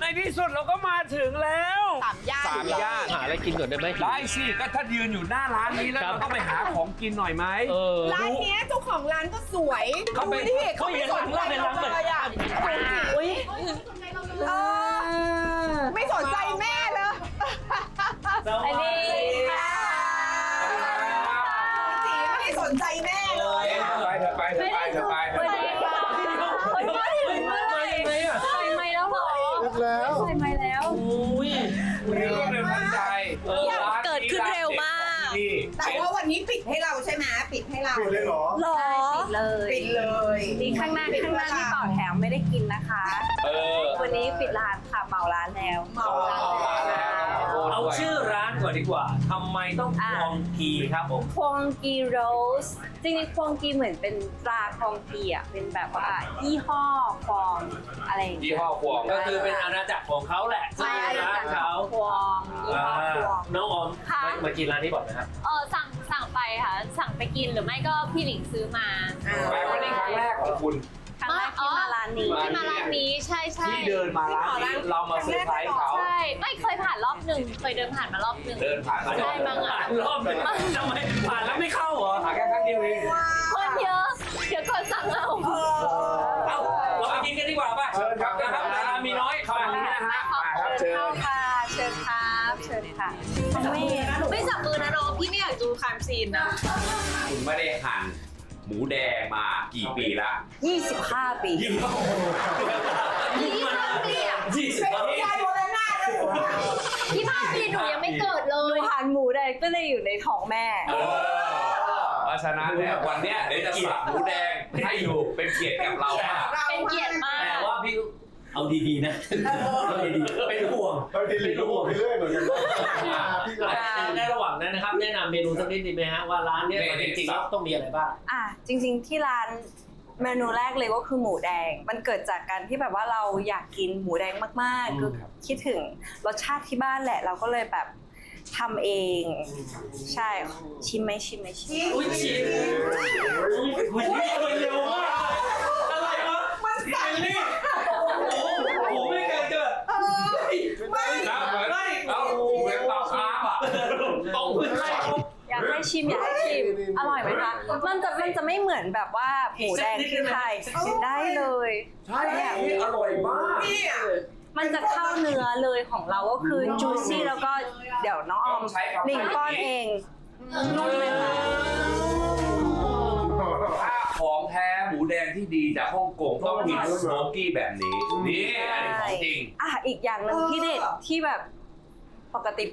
ในที่สุดเราก็มาถึงแล้ว3 ย่าน 3 ย่าน หาอะไรกินก่อนได้ไหม ได้สิก็ถ้ายืนอยู่หน้าร้านนี้แล้วเราต้องไปหาของกินหน่อยไหม ร้านนี้เจ้าของร้านก็สวย เขาเป็น ดูดิเขาไม่สนใจเราเลยอ่ะอุ้ยไม่สนใจแม่เลย อันนี้ค่ะ จีไม่สนใจแม่เลย ไปเถอะไปเถอะไปเถอะไปเถอะ เฮ้ยมาถึงเลยใส่ไม้แล้วเหรอ แล้ว ใส่ไม้แล้ว อุ้ย เร็วเร็วทันใจ เกิดขึ้นเร็วมาก แต่ว่าวันนี้ปิดให้เราใช่ไหมปิดให้เรา ปิดเลยเหรอ หรอเลย ปิดเลย นี่ข้างหน้าที่ต่อแถวไม่ได้กินนะคะ วันนี้ปิดร้านค่ะเหมาร้านแล้ว เมาแล้ว เอาชื่อร้านก่อนดีกว่าทำไมต้องคลองกีครับผม ควงกีโรสจริงๆควงกีเหมือนเป็นปลาควงกีอ่ะเป็นแบบว่ายี่ห้อควงอะไรอย่าง ยี่ เงี้ย ห้อควง ก็คือเป็นอาณาจักรของเขาแหละ ใช่ ร้านเขา ควงยี่ห้อควง น้องออม ค่ะ มากินร้านนี้บ่อยไหมครับ สั่งไปค่ะ สั่งไปกินหรือไม่ก็พี่หลิงซื้อมา แปลว่านี่ครั้งแรกของคุณ ครั้งแรกที่มาร้านนี้ ที่มาร้านนี้ใช่ใช่ ที่เดินมาร้านนี้เรามาเซอร์ไพรส์เขา ใช่ไม่เคยผ่านรอบหนึ่งเคยเดินผ่านมารอบหนึ่ง เดินผ่านมา ได้บางอ่ะ รอบหนึงทำไมผ่านแล้วไม่เข้าเหรอ ผ่านแค่ครั้งเดียวเอง คนเยอะเดี๋ยวก่อนสั่งเอา เอาเราไปกินกันดีกว่าป่ะ เชิญครับ นะครับเวลามีน้อย เข้ามานี้นะฮะมาครับเชิญ เข้าค่ะเชิญครับเชิญค่ะไม่ ไม่จับมือนะน้องพี่ไม่อยากดูครามซีนนะ คุณไม่ได้หั่นหมูแดงมากี่ปีละ 25 ปี ยิ้มเข้า20 ยายโบราณนาเลย พี่ภาพปีหนูยังไม่เกิดเล ดู ย หานหมูแดงก็เลยอยู่ในท้องแม่ เพราะฉะนั้นเนี่ยวันเนี้ยเดี๋ยวจะสับหมูแดงให้อยู่เป็นเกียรติกับเรามาก เป็นเกียรติมาก แต่ว่าพี่เอาดีๆนะเอาดีๆเป็นห่วง เป็นห่วงไปเรื่อยเหมือนกันพี่ก็ ในระหว่างนั้นนะครับแนะนำเมนูสักนิดดีไหมฮะว่าร้านเนี้ยจริงๆแล้วต้องมีอะไรบ้าง จริงๆที่ร้านเมนูแรกเลยก็คือหมูแดง มันเกิดจากการที่แบบว่าเราอยากกินหมูแดงมากๆคือคิดถึงรสชาติที่บ้านแหละ เราก็เลยแบบทำเอง ใช่ชิมไหมชิมไหมชิม อุ้ยชิมอุ้ยเร็วมากอะไรวะมันสั่นนี่โอ้ไม่เคยเจอ นะเหมือนเอาเหมือนเต่าคาบอ่ะ ต้องพื้นไล่ อยากให้ชิมอยากให้ชิมอร่อยไหมคะมันจะไม่เหมือนแบบว่าหมูแดงที่ไทยได้เลย ใช่นี่อร่อยมาก มันจะเข้าเนื้อเลยของเราก็คือจูซี่แล้วก็เดี๋ยวน้องออมหนิงป้อนเองนุ่มไหมคะ ถ้าของแท้หมูแดงที่ดีจากฮ่องกงต้องกินสโมกกี้แบบนี้ นี่อันนี้ของจริง อีกอย่างหนึ่งที่เด็ดที่แบบปกติ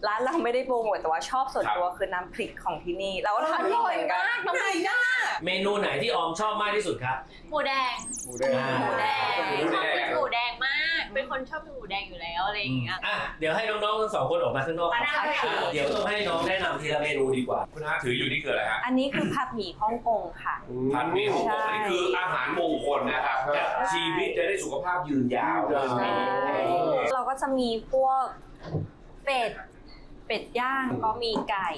ร้านเราไม่ได้โปรโมทแต่ว่าชอบส่วนตัวคือน้ำพริกของที่นี่เราก็ทำเองเหมือนกัน น้ำพริกอ่ะ เมนูไหนที่ออมชอบมากที่สุดครับ หมูแดง หมูแดง หมูแดง หมู ช แด อบ ง กินหมูแดงมาก เป็นคนชอบกินหมูแดงอยู่แล้วอะไรอย่างเงี้ย เดี๋ยวให้น้องๆทั้งสองคนออกมาข้างนอก ได้ค่ะ เดี๋ยวต้องให้น้องแนะนำทีละเมนูดีกว่า คุณอาถืออยู่นี่คืออะไรฮะ อันนี้คือผัดหมี่ฮ่องกงค่ะ ผัดหมี่ฮ่องกงนี่คืออาหารมงคลนะครับชีวิตจะได้สุขภาพยืนยาว เราก็จะมีพวกเป็ดย่างก็มีไก่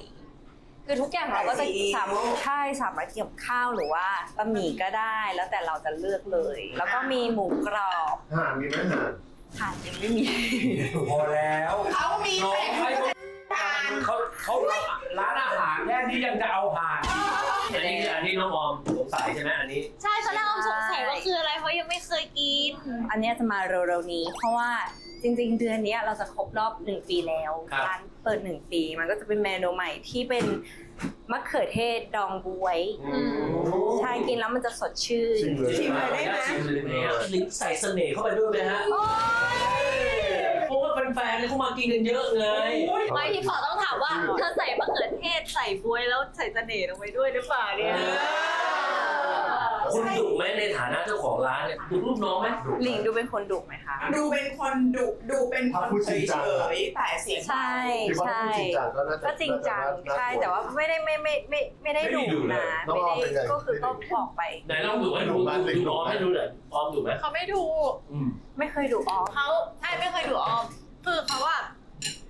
คือทุกอย่างเราก็จะสามารถเกี่ยวข้าวหรือว่าบะหมี่ก็ได้แล้วแต่เราจะเลือกเลย แล้วก็มีหมูกรอบ ห่านมีไหมห่าน ห่านยังไม่มี พอแล้ว เขามี น้อง แต่ ให้เขาร้านอาหารแค่นี้ยังจะเอาผ่าน อันนี้คืออันที่น้องออมสงสัยใช่ไหมอันนี้ ใช่ตอนแรกออมสงสัยว่าคืออะไรเพราะยังไม่เคยกิน อันเนี้ยจะมาเร็วๆนี้ เพราะว่าจริงๆเดือนนี้เราจะครบรอบ1 ปีแล้วร้านเปิด1 ปีมันก็จะเป็นเมนูใหม่ที่เป็นมะเขือเทศดองบวยใช่กินแล้วมันจะสดชื่น ชิมเลย ชิมเลยไหมลิ้นใส่เสน่ห์เข้าไปด้วยไหมฮะเพราะว่าแฟนๆเนี่ยเขามากินกันเยอะไง ไม่พี่ขอต้องถามว่าเธอใส่มะเขือเทศใส่บวยแล้วใส่เสน่ห์ลงไปด้วยหรือเปล่าเนี่ย คุณดุไหมในฐานะเจ้าของร้านเนี่ยดุลูกน้องไหม หลิงดูเป็นคนดุไหมคะ ดูเป็นคนดุดูเป็นคนเฉยๆแต่เสียง ใช่ คิดว่า ใช่ จริงจังก็น่าจะ ก็จริงจังใช่แต่ว่าไม่ได้ดุนะไม่ได้ก็คือก็บอกไป ไหนลองดุให้ดูน้องให้ดูหน่อยออมดุไหม เขาไม่ดู ไม่เคยดุอ๋อ เขาใช่ไม่เคยดูออม คือเขาอะ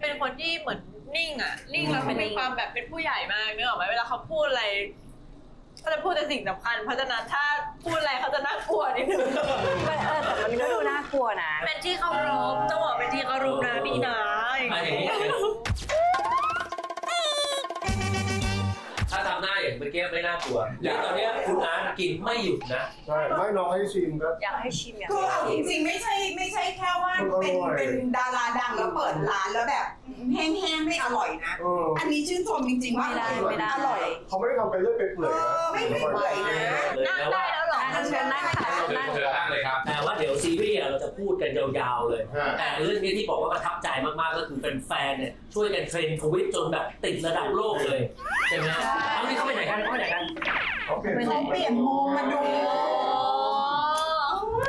เป็นคนที่เหมือนนิ่งอะนิ่งแล้วเขามีความแบบเป็นผู้ใหญ่มากนึกออกไหมเวลาเขาพูดอะไร เขาจะพูดแต่สิ่งสำคัญเพราะฉะนั้นถ้าพูดอะไรเขาจะน่ากลัวนิดนึง แต่มันก็ดูน่ากลัวนะ เป็นที่เคารพจะบอกเป็นที่เคารพนะพี่นะ อย่างนี้ถ้าทำหน้าอย่างเมื่อกี้ไม่น่ากลัวอย่างตอนนี้คุณอาร์ตกินไม่หยุดนะ ใช่ไม่น้องให้ชิมก็ อยากให้ชิมอย่าง คือเอาจริงๆไม่ใช่แค่ว่าเป็นดาราดังแล้วเปิดร้านแล้วแบบแห้งๆไม่อร่อยนะ อันนี้ชื่นชมจริงๆว่าอร่อย เขาไม่ได้ทำไปเรื่อยไปเปื่อยนะ ไม่เปื่อยนะ นั่งได้แล้วเหรอ เชิญนั่งค่ะเชิญนั่ง เชิญนั่งเลยครับ แต่ว่าเดี๋ยวซีรีส์เราจะพูดกันยาวๆเลย แต่เรื่องนี้ที่บอกว่าประทับใจมากๆก็คือเป็นแฟนเนี่ยช่วยกันเทรนทวิตจนแบบติดระดับโลกเลยใช่ไหมเอานี่เขาไปไหนกันเขาไปไหนกัน เขาเปลี่ยน เขาเปลี่ยนมุมมาดู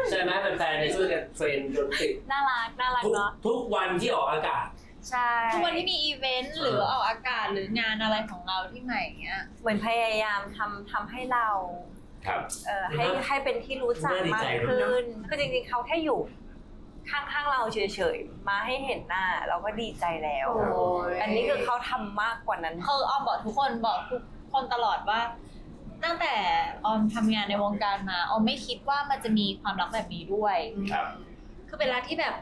ใช่ไหมแฟนๆเนี่ยช่วยกันเทรนจนติด น่ารักเนาะ ทุกวันที่ออกอากาศ ใช่ ทุกวันที่มีอีเวนต์หรือออกอากาศหรืองานอะไรของเราที่ใหม่อย่างเงี้ย เหมือนพยายามทำให้เรา ครับ ให้เป็นที่รู้จักมากขึ้นคือจริงๆเขาแค่อยู่ข้างๆเราเฉยๆมาให้เห็นหน้าเราก็ดีใจแล้ว อันนี้คือเขาทำมากกว่านั้น คือออมบอกทุกคนตลอดว่า ตั้งแต่ออมทำงานในวงการมาออมไม่คิดว่ามันจะมีความรักแบบนี้ด้วย ครับ คือเป็นรักที่แบบ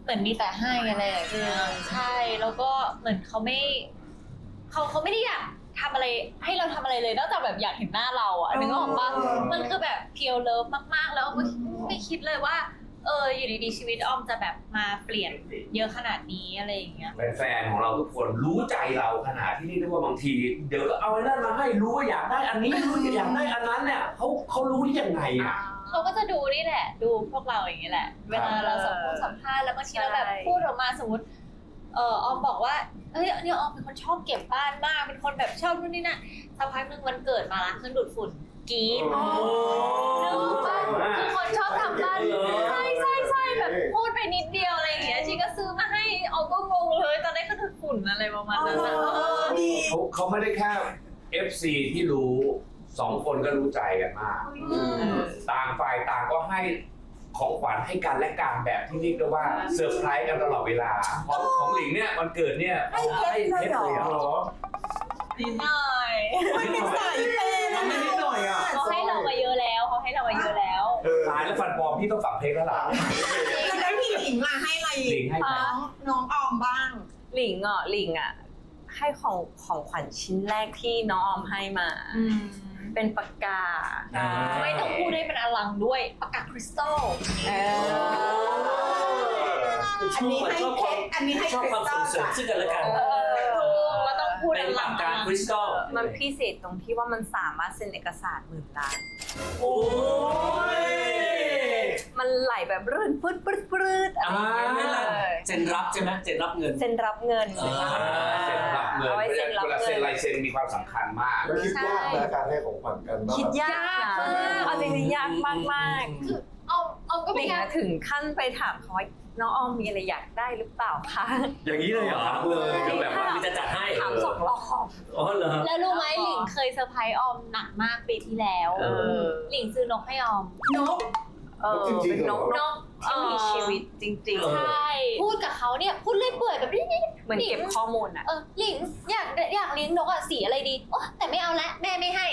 เหมือนมีแต่ให้อะไรอย่างเงี้ยใช่แล้วก็เหมือนเขาไม่ได้อยากทำอะไรให้เราทำอะไรเลยนอกจากแบบอยากเห็นหน้าเราอ่ะนึกออกปะมันคือแบบเพียวเลิฟมากๆ แล้วออมก็ไม่คิดเลยว่าอยู่ดีๆชีวิตออมจะแบบมาเปลี่ยนเยอะขนาดนี้อะไรอย่างเงี้ย แฟนๆของเราทุกคนรู้ใจเราขนาดที่นี่เรียกว่าบางที เดี๋ยวก็เอาไอ้นั่นมาให้รู้ว่าอยากได้อันนี้รู้อยากได้อันนั้นเนี่ยเขารู้ได้ยังไงอ่ะ เขาก็จะดูนี่แหละดูพวกเราอย่างนี้แหละเวลาเราสัมภาษณ์แล้วบางทีเราแบบพูดออกมาสมมติออมบอกว่าเนี่ยออมเป็นคนชอบเก็บบ้านมากเป็นคนแบบชอบนู่นนี่นั่นสักพักหนึ่งวันเกิดมาละเครื่องดูดฝุ่นกรี๊ดนึกว่าคือคนชอบทำบ้านใช่แบบพูดไปนิดเดียวอะไรอย่างเงี้ยชีก็ซื้อมาให้ออมก็งงเลยตอนได้เครื่องดูดฝุ่นอะไรประมาณนั้น เขาไม่ได้แค่ FC ที่รู้สองคนก็รู้ใจกันมาก ต่างฝ่ายต่างก็ให้ของขวัญให้กันและกันแบบที่เรียกได้ว่าเซอร์ไพรส์กันตลอดเวลาของหลิงเนี่ยวันเกิดเนี่ยให้เพชรเลยเหรอ นิดหน่อย มันเป็นสายเปย์นะ ไม่นิดหน่อยอ่ะ เขาให้เรามาเยอะแล้วตายแล้วฟันปลอมพี่ต้องฝังเพลงแล้วล่ะ แล้วพี่หลิงมาให้อะไร หลิงให้ใคร น้องออมบ้าง หลิงอ่ะให้ของขวัญชิ้นแรกที่น้องออมให้มา เป็นปากกา ไม่ต้องพูดให้มันอลังด้วยปากกาคริสตัล อันนี้ให้เพชรอันนี้ให้ ชอบ คริ ความ สตั ส่ ล งเสริมซึ่งกันและกัน ก็ต้องพูด เป็น อ ห ลั ลั ง กการคริสตัล มันพิเศษตรงที่ว่ามันสามารถเซ็นเอกสาร10,000 ล้าน โอ้ย มันไหลแบบรื่นปื๊ดอะไรอย่างเงี้ย เซ็นรับใช่ไหมเซ็นรับเงิน เซ็นรับเงิน เซ็นรับเงิน เอาไว้เซ็นรับ เวลา เงิ เซ็น น ลายเซ็นมีความสำคัญมาก แล้วคิดยากนะการให้ของขวัญกัน คิดยากนะเอาจริงๆยากมากๆ คือเอาก็ ห ไม่ ลิง ยาก ถึงขั้นไปถามเขาว่าน้องออมมีอะไรอยากได้หรือเปล่าคะ อย่างนี้เลยเหรอถามเลยคือแบบว่ามีจะจัดให้ ถาม2 รอบ อ๋อเหรอ แล้วรู้ไหมหลิงเคยเซอร์ไพรส์ออมหนักมากปีที่แล้วหลิงซื้อนกให้ออม นก เป็นนก นก ที่มีชีวิตจริง ใช่พูดกับเขาเนี่ยพูดเรื่อยเปื่อยแบบนี้ ๆ เหมือนเก็บข้อมูลอ่ะ หลิงอยากเลี้ยงนกอ่ะสีอะไรดีโอ้แต่ไม่เอาละแม่ไม่ให้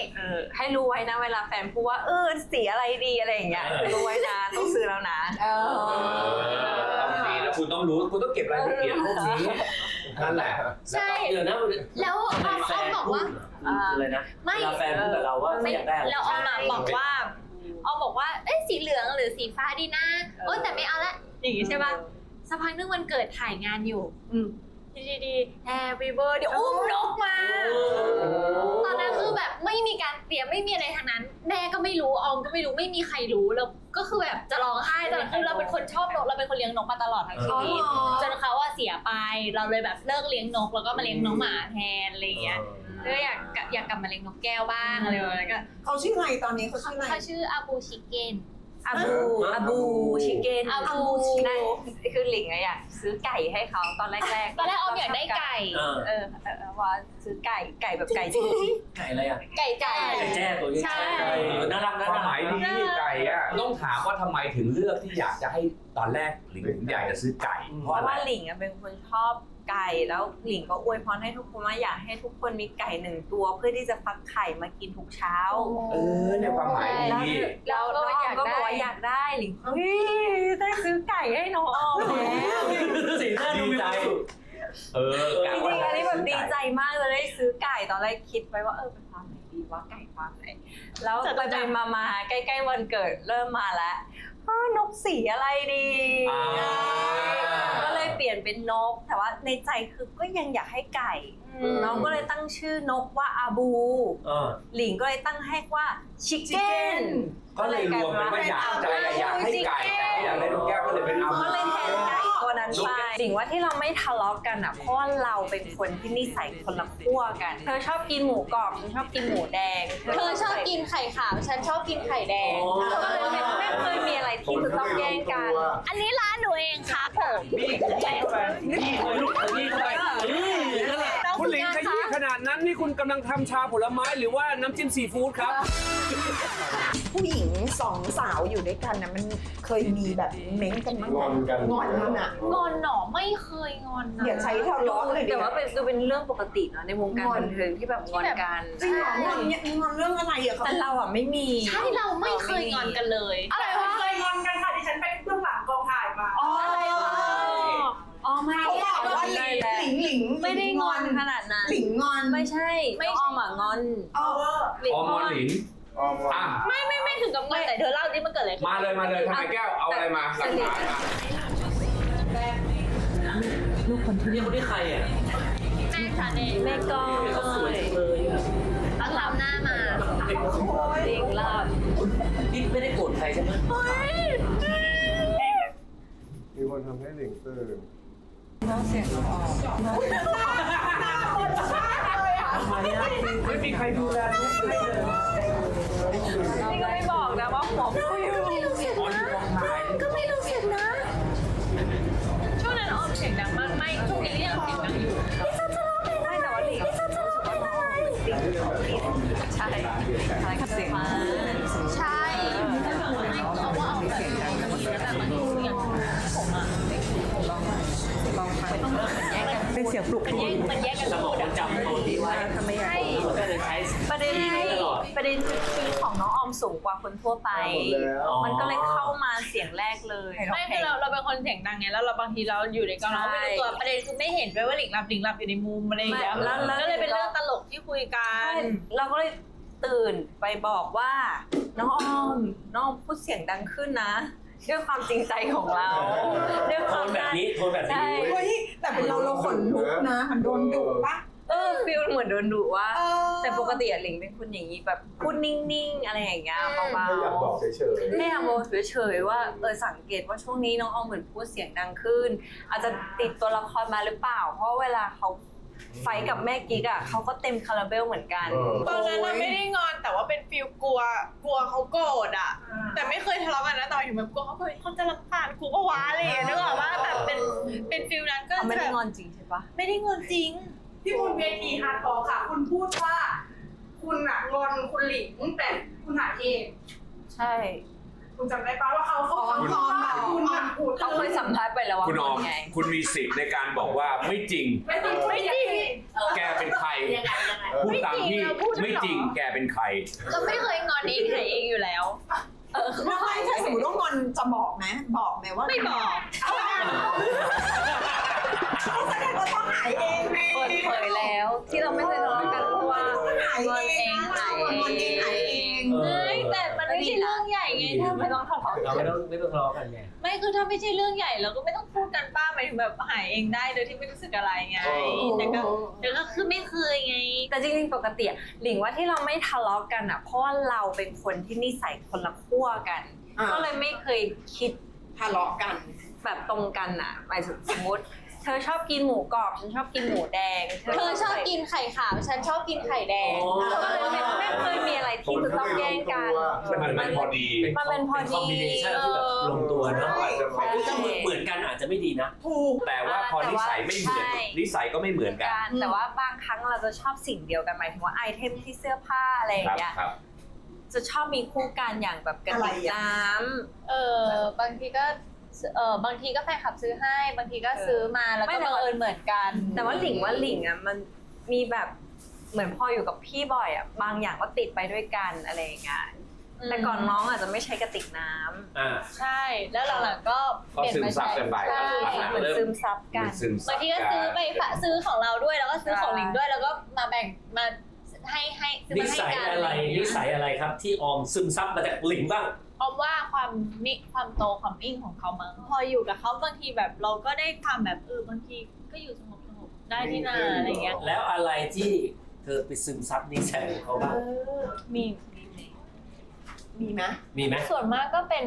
ให้รู้ไว้นะเวลาแฟนพูดว่าสีอะไรดีอะไรอย่างเงี้ยรู้ไว้นะต้องซื้อแล้วนะ ต้องมีแล้วคุณต้องรู้คุณต้องเก็บรายละเอียดพวกนี้นั่นแหละ ใช่ เดี๋ยวนะ แล้วออมบอกว่า อะไรนะ ไม่ เวลาแฟนพูดกับเราว่าไม่อยากได้อะไร แล้วออมบอกว่าสีเหลืองหรือสีฟ้าดีนะแต่ไม่เอาละอย่างงี้ใช่ป่ะสักพักนึงวันเกิดถ่ายงานอยู่ดีๆ Happy Birthday อุ้มนกมาตอนนั้นคือแบบไม่มีการเตรียมไม่มีอะไรทั้งนั้นแม่ก็ไม่รู้ออมก็ไม่รู้ไม่มีใครรู้แล้วก็คือแบบจะร้องไห้ตอนนั้นคือเราเป็นคนชอบนกเราเป็นคนเลี้ยงนกมาตลอดทั้งชีวิตจนเขาเสียไปเราเลยแบบเลิกเลี้ยงนกแล้วก็มาเลี้ยงน้องหมาแทนอะไรอย่างเงี้ยก็อยากกลับมาเลี้ยงนกแก้วบ้างอะไรแบบนั้นก็ เขาชื่ออะไรตอนนี้เขาชื่ออะไร เขาชื่ออาบูชิเกน อาบูชิเก้น อาบู นั่นคือหลิงอะอยากซื้อไก่ให้เขาตอนแรกๆ ตอนแรกออมอยากได้ไก่ ว่าซื้อไก่แบบไก่จริง ไก่อะไรอ่ะ ไก่ ไก่แจ้ตัวนี้ ใช่ น่ารักนะ ความหมายดีไก่อะต้องถามว่าทำไมถึงเลือกที่อยากจะให้ตอนแรกหลิงอยากจะซื้อไก่ ๆ เพ เพ ราะ ราะ อะไร ว่าหลิงอะเป็นคนชอบ ไก่แล้วหลิงก็อวยพรให้ทุกคนว่าอยากให้ทุกคนมีไก่1 ตัวเพื่อที่จะฟักไข่มากินทุกเช้า ในความหมาย แล้ว ดี แล้วน้องออมก็บอกว่าอยากได้หลิงเฮ้ยได้ซื้อไก่ให้น้องออมแล้ว สีหน้าดูมีความสุข จริงๆอันนี้แบบดีใจมากเลยได้ซื้อไก่ตอนแรกคิดไว้ว่าเป็นความไหนดีว่าไก่ความไหนแล้วไปมาใกล้ๆวันเกิดเริ่มมาแล้วนกสีอะไรดีก็เลยเปลี่ยนเป็นนกแต่ว่าในใจคือก็ยังอยากให้ไก่น้องก็เลยตั้งชื่อนกว่าอาบูหลิงก็เลยตั้งให้ว่าชิคเก้น ก็เลยรวมเป็นว่าอยากให้ไก่แต่อยากได้นกแก้วก็เลยเป็นอา ก็เลยแทนไก่ตัวนั้นไปหลิงว่าที่เราไม่ทะเลาะกันอ่ะเพราะว่าเราเป็นคนที่นิสัยคนละขั้วกัน เธอชอบกินหมูกรอบฉันชอบกินหมูแดง เธอชอบกินไข่ขาวฉันชอบกินไข่แดง ก็เลยไม่เคยมีอะไรที่จะต้องแย่งกัน อันนี้ร้านหนูเองครับผม นี่เลยลูกนี่เข้าไปนั่นแหละ คุณหลิงขยี้ขนาดนั้นนี่คุณกำลังทำชาผลไม้หรือว่าน้ำจิ้มซีฟู้ดครับ ผู้หญิง2 สาวอยู่ด้วยกันนะมันเคยมีแบบเม้งกันมั้ง งอนกัน งอนกันอ่ะ งอนหนอไม่เคยงอนนะ เดี๋ยวใช้ทะเลาะเลยดี แต่ ก ว่า ว่า เป็นเรื่องปกติเนาะในวงการบันเทิงที่แบบงอนกัน จริงเหรองอนเนี่ยงอนเรื่องอะไรอะเขา แต่เราอ่ะไม่มี ใช่เราไม่เคยงอนกันเลย อะไรวะ เคยงอนกันค่ะดิฉันไปเบื้องหลังกองถ่ายมา อะไรวะ อ๋อไม่ เขาบอกว่าหลิง ไม่ได้งอนขนาดนั้น หลิงงอน ไม่ใช่น้องออมอ่ะงอน หลิง ออมมอนหลิงอ่ะ ไม่ถึงกับงอนแต่เธอเล่าดิมันเกิดอะไรขึ้น มาเลยทำไมแก้วเอาอะไรมาหลักฐานมา ลูกคนที่ใครอ่ะ แม่ฉันเอง แม่ก้อย เขาสวยจังเลยอ่ะ ตั้งลำหน้ามา จริงลาบ นี่ไม่ได้โกรธใครใช่ไหม มีคนทำให้หลิงตื่น ทำไมอ่ะ ไม่มีใครดูแลลูกเลย นี่ก็ไม่บอกนะว่าหัวฟูอยู่ ก็ไม่รู้สึกนะ ช่วงนั้นออมเสียงดังมากไม่ช่วงนี้ยังเสียงดังอยู่ ไม่แต่ว่าหลิงใช่ใช่กับเสียง ใช่ไม่เขาว่าเอาแบบแบบบางทีอย่างผมอ่ะ เป็นเสียงปลุก มันแยกกัน สมองมันจำตัวนี้ไว้ ทำไม ใช่ มันก็เลยใช้ ประเด็นคือของน้องออมสูงกว่าคนทั่วไป มันก็เลยเข้ามาเสียงแรกเลย ไม่คือเราเป็นคนเสียงดังไงแล้วเราบางทีเราอยู่ในกองเราไม่รู้ตัวประเด็นคือไม่เห็นด้วยว่าหลิงหลับอยู่ในมุมอะไรอย่างเงี้ยก็เลยเป็นเรื่องตลกที่คุยกัน เราก็เลยตื่นไปบอกว่าน้องออมพูดเสียงดังขึ้นนะด้วยความจริงใจของเราด้วยค โท วาม นแบบนี้โทนแบบนี้ เฮ้ยแต่เป็นเราขนลุกนะมันโดนดุปะ ฟีลเหมือนโดนดุว่า แต่ปกติอะหลิงเป็นคนอย่างนี้แบบพูดนิ่งๆอะไรอย่างเงี้ยเบา ไม่อยากบอกเฉย ๆไม่อยากบอกเฉยๆว่าสังเกตว่าช่วงนี้น้องออมเหมือนพูดเสียงดังขึ้น อาจจะติดตัวละครมาหรือเปล่า เพราะเวลาเขาไฟกับแม่กิ๊กอะเขาก็เต็มคาราเบลเหมือนกัน ตอนนั้นไม่ได้งอนแต่ว่าเป็นฟิลกลัวเขาโกรธอ่ะ แต่ไม่เคยทะเลาะกันนะแต่หมายถึงแบบกลัวเขาจะรำคาญกูปะวะอะไรอย่างเงี้ยนึกออกว่าแบบเป็นฟิลนั้นก็ เขาไม่ได้ แบบ งอนจริงใช่ปะ ไม่ได้งอนจริง ที่บนเวทีฮาร์ดคอร์ค่ะ คุณพูดว่า คุณอะงอนคุณหลิงแต่คุณหาเอง ใช่ คุณจำได้ปะว่าเขาคุณมันพูด เขาเคยสัมภาษณ์ไปแล้วว่า คุณออม เป็นไง คุณมีสิทธิ์ในการบอกว่าไม่จริง ไม่จริง แกเป็นใครพูดตามที่ไม่จริงแกเป็นใคร เราไม่เคยงอนเองหายเองอยู่แล้ว ไม่ถ้าสมมติว่างอนจะบอกไหมว่า ไม่บอก แสดงว่าต้องหายเองไง เปิดเผยแล้วที่เราไม่เคยทะเลาะกันเพราะว่า หายเองนะงอนเองหายเอง แต่มันไม่ใช่เรื่องใหญ่ไงถ้า ไม่ต้องทะเลาะ เราไม่ต้องทะเลาะกันไง ไม่คือถ้าไม่ใช่เรื่องใหญ่เราก็ไม่ต้องพูดกันป้าหมายถึงแบบหายเองได้โดยที่ไม่รู้สึกอะไรไงแต่ก็คือไม่เคยไง แต่จริงๆปกติอะหลิงว่าที่เราไม่ทะเลาะกันอ่ะเพราะว่าเราเป็นคนที่นิสัยคนละขั้วกัน ก็เลยไม่เคยคิด ทะเลาะกัน แบบตรงกันอ่ะหมายถึงสมมติ เธอชอบกินหมูกรอบฉันชอบกินหมูแดง เธอชอบกินไข่ขาวฉันชอบกินไข่แดง ก็เลยไม่เคยมีอะไรที่จะต้องแย่งกัน มันพอดี มันเป็นพอดี คอมบิเนชั่นที่แบบลงตัวเนาะ อาจจะไม่ ถ้าเหมือนกันอาจจะไม่ดีนะ ถูก แต่ว่าพอนิสัยไม่เหมือนนิสัยก็ไม่เหมือนกัน แต่ว่าบางครั้งเราจะชอบสิ่งเดียวกันหมายถึงว่าไอเทมที่เสื้อผ้าอะไรอ ค ย่า รับ งเงี้ย ครับ จะชอบมีคู่กันอย่างแบบกระติกน้ำ บางทีก็ บางทีก็แฟนคลับซื้อให้บางทีก็ซื้อมาแล้วก็บังเอิญเหมือนกัน แต่ว่าหลิงอ่ะมันมีแบบเหมือนพออยู่กับพี่บ่อยอ่ะบางอย่างก็ติดไปด้วยกันอะไรอย่างเงี้ยแต่ก่อนน้องอาจจะไม่ใช้กระติกน้ำ ใช่แล้วหลังๆก็เปลี่ยนมาใช้ ใช่เหมือนซึมซับกัน บางทีก็ซื้อไปซื้อของเราด้วยแล้วก็ซื้อของหลิงด้วยแล้วก็มาแบ่งมาให้ซื้อ นิ มาให้ สัย กัน อะไรครับที่ออมซึมซับมาจากหลิงบ้าง เพราะว่าความโตความนิ่งของเขามั้งพออยู่กับเขาบางทีแบบเราก็ได้ความแบบบางทีก็อยู่สงบได้ที่นาอะไรเงี้ย แล้วอะไรที่เธอไปซึมซับนิสัยของเขาบ้าง มีไหม มีไหม ส่วนมากก็เป็น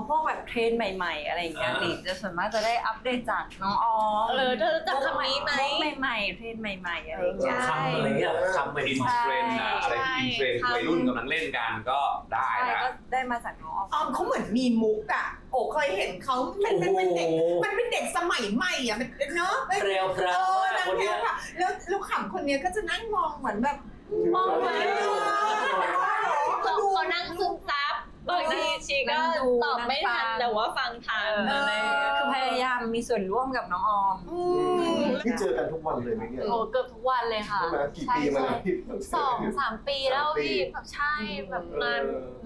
พวกแบบเทรนด์ใหม่ๆอะไรอย่างเงี้ยหลิงจะส่วนมากจะได้อัปเดตจากน้องออม เธอรู้จักคำนี้ไหม ใหม่ๆเทรนด์ใหม่ๆอะไรอย่างเงี้ย คำอะไรเงี้ยคำใหม่ อินเทรนด์อะอะไรที่อินเทรนด์วัยรุ่นกำลังเล่นกันก็ได้ ใช่ นะ ก็ได้มาจากน้องออม ออมเขาเหมือนมีมุกอ่ะโอ้เคยเห็นเขามันเป็นเด็กมันเป็นเด็กสมัยใหม่อ่ะมันเนาะ ๆเปรียวพราว นาง คน แพร เนี้ยว ค่ะแล้วลูกขำคนเนี้ยก็จะนั่งมองเหมือนแบบ มองมา เขาดู เขานั่งซึมซับบางทีชีก็ตอบไม่ทันแต่ว่าฟังทันอะไรอย่างเงี้ย คือพยายามมีส่วนร่วมกับน้องออม ที่เจอกันทุกวันเลยไหมเนี่ย โอ้เกือบทุกวันเลยค่ะ ใช่ไหมกี่ปีมาแล้วพี่ 2-3 ปีแล้วพี่แบบใช่แบบ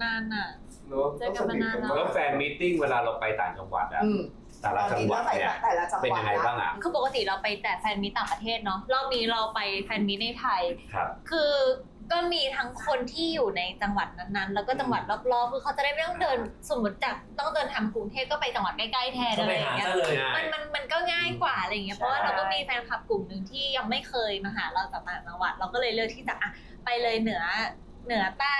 นานอ่ะ เนาะ เจอกันมานานแล้ว แล้วแฟนมีตติ้งเวลาเราไปต่างจังหวัดอะแต่ละจังหวัดเนี่ย แต่ละจังหวัด เป็นยังไงบ้างอะ คือปกติเราไปแต่แฟนมีตต่างประเทศเนาะรอบนี้เราไปแฟนมีตในไทย ครับ คือก็มีทั้งคนที่อยู่ในจังหวัดนั้นๆ แล้วก็จังหวัดรอบๆคือเขาจะได้ไม่ต้องเดินสมมติจากต้องเดินทางกรุงเทพก็ไปจังหวัดใกล้ๆแทน ก็ อะ ไป ไรอย่า หาง เงี้ย ซะเลย มันก็ง่ายกว่าอะไรอย่างเงี้ยเพราะว่าเราก็มีแฟนคลับกลุ่มหนึ่งที่ยังไม่เคยมาหาเราจากต่างจังหวัดเราก็เลยเลือกที่จะไปเลยเหนือใต้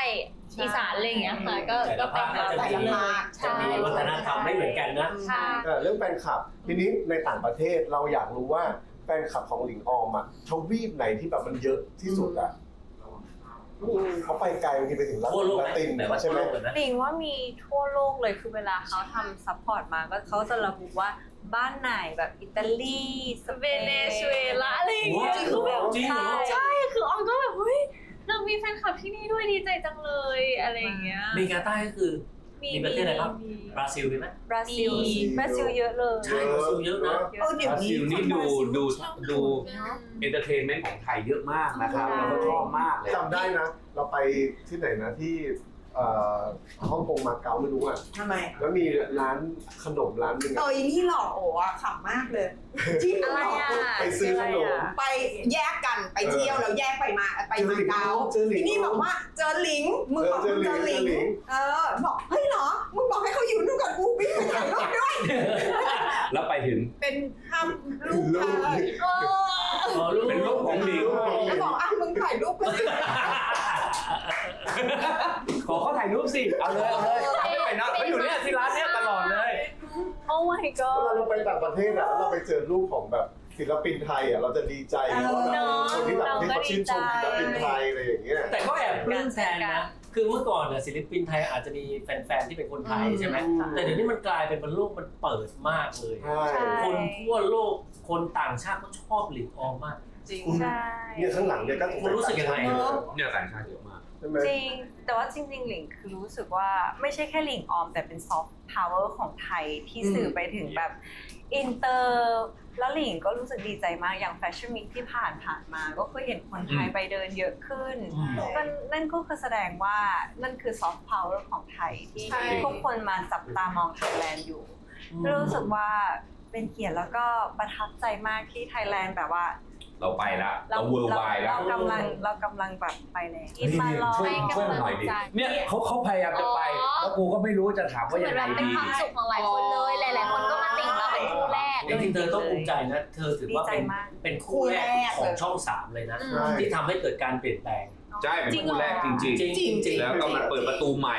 อีสานอะไรอย่างเงี้ยค่ะก็ไปหา แต่ ไป ละ เล ภาค ย จะมีวัฒนธรรมไม่เหมือนกันนะ ใช่ เรื่องแฟนคลับทีนี้ในต่างประเทศเราอยากรู้ว่าแฟนคลับของหลิงออมอ่ะทวีปไหนที่แบบมันเยอะที่สุดอ่ะเขาไปไกลบางทีไปถึง ทั่วโลก ลาติน แต่ว่า ใช่ ทั่ว ไหม โลกนะ หลิงว่ามีทั่วโลกเลยคือเวลาเขาทำซัพพอร์ตมาก็เขาจะระบุว่าบ้านไหนแบบอิตาลีสเป เวนเนซุเอลาอะไรอย่างเงี้ยคือแบบ จริงเหรอ ใช่คือออมก็แบบเฮ้ยเรามีแฟนคลับที่นี่ด้วยดีใจจังเลยอะไรอย่างเงี้ย อเมริกาใต้ก็คือมีประเทศอะไรบ้าง มี บราซิลมีไหม บราซิลเยอะเลย ใช่บราซิลเยอะนะ เดี๋ยว บรา นี้ ซิลนี่ดูเอนเตอร์เทนเมนต์ของไทยเยอะมากนะครับเราก็ชอบมากเลย จำได้นะ เราไปที่ไหนนะที่ฮ่องกงมาเก๊าไม่รู้อ่ะ ทำไม แล้วมีร้านขนมร้านหนึง เอ อะ อนี่หลอกโอ้อะขำมากเลยจริงเหร อะไรอ่ะ ไปซื้อขนม ไปแยกกันไปเที่ยวแล้วแยกไปมาเก๊า เจอหลิง ทีนี่บอกว่าเจอหลิงมึงบอกมึงเจอหลิงบอกเฮ้ยเหรอมึงบอกให้เขาอยู่นู่นกับกูวิ่งไปถ่ายรูปด้วย แล้วไปถึง เป็นภาพรูปถ่าย เป็นรูปของหลิง แล้วบอกอ่ะมึงถ่ายรูปไปสิ ขอเขาถ่ายรูปสิเอาเลยไม่ไปนะเขาอยู่เนี่ยที่ร้านเนี่ยตลอดเลย โอ้ my เว god ลาเราไปต่างประเทศอ่ะแล้วเราไปเจอรูปของแบบศิลปินไทยอ่ะเราจะดีใจนะว่าแบบคนที่แบบที่เขาชื่นชมศิลปินไทยอะไรอย่างเงี้ย แต่ก็แอบปลื้มแทนนะ คือเมื่อก่อนน่ะศิลปินไทยอาจจะมีแฟนๆที่เป็นคนไทยใช่ไหม แต่เดี๋ยวนี้มันกลายเป็นบนโลกมันเปิดมากเลย ใช่ คนทั่วโลก คนต่างชาติก็ชอบหลิงออมมาก จริง ใช่ เนี่ยข้างหลังเนี่ยก็ คุณรู้สึกยังไง เนี่ยต่างชาติเยอะมาก ใช่ไหม จริง แต่ว่าจริงๆหลิงคือรู้สึกว่าไม่ใช่แค่หลิงออมแต่เป็นซอฟต์พาวเวอร์ของไทยที่สื่อไปถึงแบบอินเตอร์แล้วหลิงก็รู้สึกดีใจมากอย่างแฟชั่นวีคที่ผ่านมาก็คือเห็นคนไทยไปเดินเยอะขึ้นก็นั่นก็คือแสดงว่านั่นคือซอฟต์พาวเวอร์ของไทยที่ทุกคนมาจับตามองไทยแลนด์อยู่รู้สึกว่าเป็นเกียรติแล้วก็ประทับใจมากที่ไทยแลนด์แบบว่า เราไปแล้วเราเวิร์ลไวด์แล้ว เรากำลังแบบไปแล้ว นี่ มาลอง ช่วยหน่อยดิเนี่ยเขาพยายามจะไปแล้วกูก็ไม่รู้จะถามว่า เหมื ยั อง น ไง แบบเป็น ดี ความสุขของหลายคนเลยหลายๆคนก็มาติ่งเราเป็นคู่แรก จริงๆเธอต้องภูมิใจนะ เธอถือว่าเป็นคู่แรกของช่อง 3 เลยนะ ที่ทำให้เกิดการเปลี่ยนแปลง ใช่เป็นคู่แรกจริง จริง ๆแล้วก็มันเปิดประตูใหม่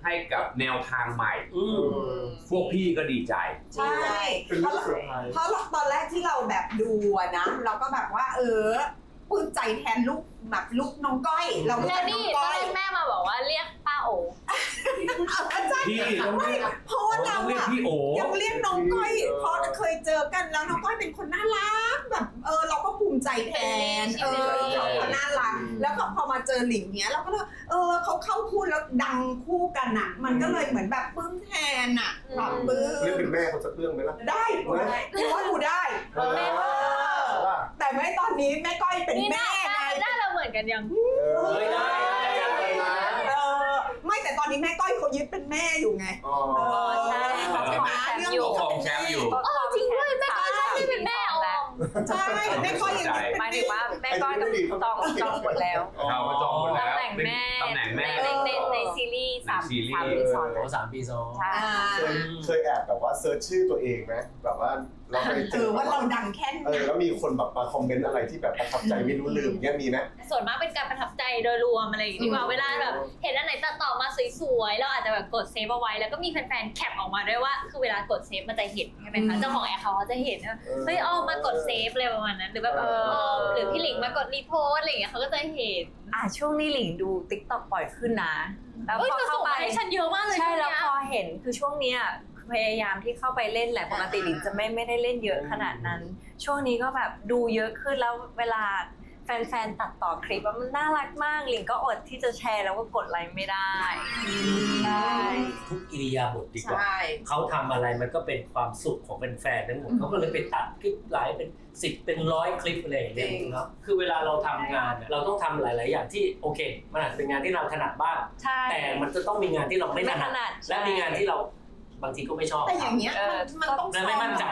ให้กับแนวทางใหม่ พวกพี่ก็ดีใจ ใช่ เป็นรูปเซอร์ไพรส์ เพราะตอนแรกที่เราแบบดูอะนะเราก็แบบว่าปลื้มใจแทนลูกแบบลูกน้องก้อยเรา แล้ว น้ นี่ อง ตอ ก้ น อย แรกแม่มาบอกว่าเรียกป้าโอ ใช่ พี่ต้องเรียก เพราะว่าเรา เรียก อะ พี่โอ ยังเรียกน้องก้อยเพราะเคยเจอกันแล้วน้องก้อยเป็นคนน่ารักแบบเราก็ภูมิใจแทนเขาน่ารัก แล้วพอมาเจอหลิงเนี้ยเราก็เลยเขาเข้าคู่แล้วดังคู่กันอ่ะ มันก็เลยเหมือนแบบปลื้มแทนอ่ะแบบปลื้ม เรื่องเป็นแม่เขาสักเรื่องไหมล่ะ ได้หนูได้หนูว่าหนูได้แต่ไม่ตอนนี้แม่ก้อยเป็น นี่ แม่ไง หน้าเราเหมือนกันยัง ไม่แต่ตอนนี้แม่ก้อยเขายึดเป็นแม่อยู่ไง ใช่เขาครองแชมป์อยู่ เขาครองแชมป์อยู่ จริงด้วยแม่ก้อยไม่เป็นแม่ออม ใช่แม่ก้อยยังยึดเป็น หมาย แม่ ถึงว่าแม่ก้อยกับจองหมดแล้ว เขาก็จองหมดแล้ว ตำแหน่งแม่ ตำแหน่งแม่ ในซีรีส์3 ปีซ้อน โอ้3 ปีซ้อน ใช่ เคยแอบแบบว่าเซิร์ชชื่อตัวเองไหมแบบว่าเราไปเจอ ว่าเราดังแค่ไหน แล้วมีคนแบบมาคอมเมนต์อะไรที่แบบประทับใจไม่รู้ลืมเงี้ยมีไหม ส่วนมากเป็นการประทับใจโดยรวมอะไรอย่างงี้ดีกว่าเวลาแบบเห็นอันไหนตัดต่อมาสวยๆเราอาจจะแบบกดเซฟเอาไว้แล้วก็มีแฟนๆแคปออกมาด้วยว่าคือเวลากดเซฟมันจะเห็นใช่ไหมคะเจ้าของแอคเขาจะเห็นว่าเฮ้ยอ้อมมากดเซฟอะไรประมาณนั้นหรือแบบหรือพี่หลิงมากดรีโพสอะไรอย่างเงี้ยเขาก็จะเห็น ช่วงนี้หลิงดู TikTok บ่อยขึ้นนะแล้ว เฮ้ย พอ เธอ เข้า ส่ง ไป มาให้ฉันเยอะมากเลย ใช่แล้ว ช่วง พ เนี้ย อเห็นคือช่วงเนี้ยพยายามที่เข้าไปเล่นแหละปกติหลิงจะไม่ได้เล่นเยอะขนาดนั้น ช่วงนี้ก็แบบดูเยอะขึ้นแล้วเวลาแฟนๆตัดต่อคลิปว่ามันน่ารักมากหลิงก็อดที่จะแชร์แล้วก็กดไลค์ไม่ได้ใช่ ทุกอิริยาบถดีกว่า ใช่ เขาทำอะไรมันก็เป็นความสุขของแฟนๆทั้งหมดเขาก็เลยไปตัดคลิปหลายเป็น10เป็น100คลิปอะไรอย่างเงี้ยเนาะคือเวลาเราทำงานเราต้องทำหลายๆอย่างที่โอเคมันอาจจะเป็นงานที่เราถนัดบ้าง ใช่ แต่มันจะต้องมีงานที่เราไม่ถนัดและมีงานที่เราบางทีก็ไม่ชอบ แต่อย่างเงี้ยมันต้อง และไม่มั่นใจ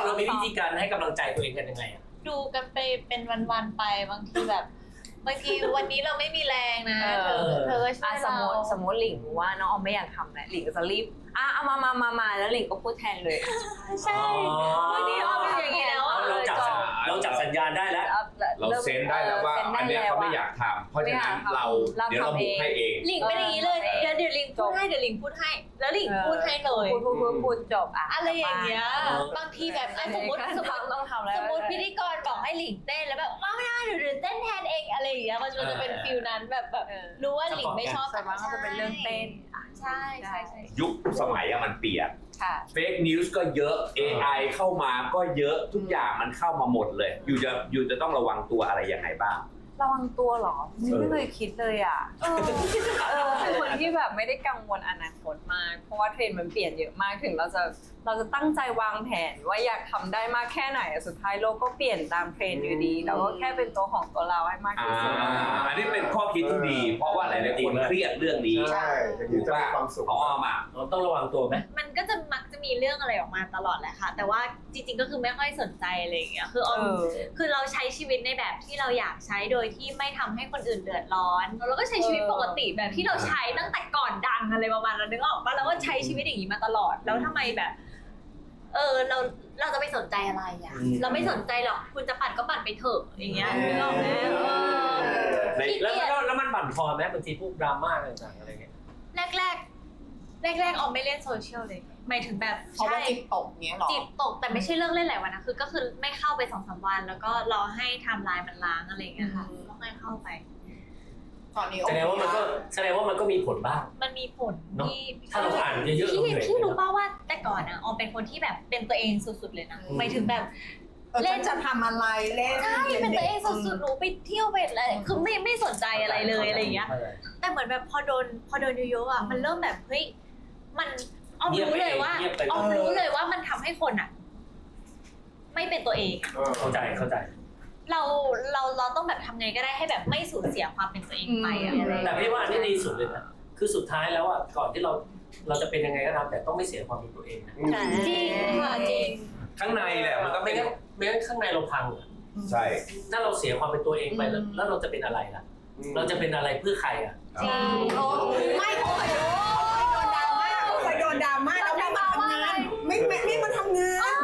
เรามีวิธีการให้กำลังใจตัวเองกันยังไงอ่ะ ดูกันไปเป็นวันๆไปบางทีแบบบางทีวันนี้เราไม่มีแรงนะเธอก็ช่วย ส เรา มมติหลิงว่าน้องออมไม่อยากทำแหละหลิงก็จะรีบเอามาแล้วหลิงก็พูดแทนเลย ใช่บางทีอ้อมเป็นอย่างนี้แล้วอะ เราจับสัญญาณได้แล้ว เราเซ็นได้แล้วว่าอันเนี้ยเขาไม่อยากทำเพราะฉะนั้นเราเดี๋ยวเราบุกให้เอง หลิงเป็นอย่างนี้เลยเดี๋ยวหลิงพูดให้แล้วหลิงพูดให้เลย พูดจบอะไรอย่างเงี้ยบางทีแบบสมมติต้องทำแล้ว สมมติพิธีกรบอกให้หลิงเต้นแล้วแบบไม่ได้เดี๋ยวเต้นแทนเองอะไรอย่างเงี้ยมันจะเป็นฟิลนั้นแบบรู้ว่าหลิงไม่ชอบ แต่ว่าก็จะเป็นเรื่องเต้น ใช่ ยุคสมัยมันเปลี่ยน ค่ะ เฟกนิวส์ก็เยอะ AI เข้ามาก็เยอะทุกอย่างมันเข้ามาหมดเลย อยู่จะต้องระวังตัวอะไรยังไงบ้าง ระวังตัวหรอไม่เคยคิดเลยอ่ะเป็นคนที่แบบไม่ได้กังวลอนาคตมากเพราะว่าเทรนด์มันเปลี่ยนเยอะมากถึงเราจะตั้งใจวางแผนว่าอยากทำได้มากแค่ไหนสุดท้ายโลกก็เปลี่ยนตามเทรนด์อยู่ดีเราก็แค่เป็นตัวของตัวเราให้มากที่สุด อันนี้เป็นข้อคิดที่ดี เพราะว่าหลายๆคนเครียดเรื่องนี้ ใช่อย่างนี้จะมีความสุข พอมา เราต้องระวังตัวไหม มันก็จะมักจะมีเรื่องอะไรออกมาตลอดแหละค่ะแต่ว่าจริงๆก็คือไม่ค่อยสนใจอะไรอย่างเงี้ยคือเราใช้ชีวิตในแบบที่เราอยากใช้โดยที่ไม่ทำให้คนอื่นเดือดร้อนเราก็ใช้ชีวิตปกติแบบที่เราใช้ตั้งแต่ก่อนดังอะไรประมาณนั้นนึกออกปะเราก็ใช้ชีวิตอย่างนี้มาตลอดแล้วทำไมแบบเราจะไปสนใจอะไรอ่ะเราไม่สนใจหรอกคุณจะปั่นก็ปั่นไปเถอะอย่างเงี้ยนึกออกไหม แล้วมันบั่นทอนไหมบางทีพวกดราม่าต่างๆอะไรเงี้ยแรกออมไม่เล่นโซเชียลเลยหมายถึงแบบ เพราะว่าจิตตกเนี้ยหรอ จิตตกแต่ไม่ใช่เรื่องเล่นหลายวันนะก็คือไม่เข้าไป 2-3 วันแล้วก็รอให้ไทม์ไลน์มันล้างอะไรอย่างเงี้ยค่ะก็ไม่เข้าไป ตอนนี้ แสดงว่ามันก็มีผลบ้าง มันมีผลที่ ถ้าเราอ่านเยอะๆ พี่รู้ป่าวว่าแต่ก่อนนะออมเป็นคนที่แบบเป็นตัวเองสุดๆเลยนะหมายถึงแบบ เล่นจะทำอะไรเล่น ใช่เป็นตัวเองสุดๆหนูไปเที่ยวไปอะไรคือไม่สนใจอะไรเลยอะไรอย่างเงี้ยแต่เหมือนแบบพอโดนเยอะๆอ่ะมันเริ่มแบบเฮ้ยมันออมรู้เลยว่ามันทำให้คนอ่ะไม่เป็นตัวเอง เข้าใจเราต้องแบบทำไงก็ได้ให้แบบไม่สูญเสียความเป็นตัวเองไปอะไร แต่พี่ว่าอันนี้ดีสุดเลยนะคือสุดท้ายแล้วอ่ะก่อนที่เราจะเป็นยังไงก็ตามแต่ต้องไม่เสียความเป็นตัวเองนะ จริงค่ะจริง ข้างในแหละมันก็ ไม่ เป็น งั้นข้างในเราพัง ใช่ ถ้าเราเสียความเป็นตัวเองไปแล้วเราจะเป็นอะไรล่ะเราจะเป็นอะไรเพื่อใครอ่ะ จริง ไม่เคยโดนดราม่าแล้วไม่มาทำงานไม่มาทำงาน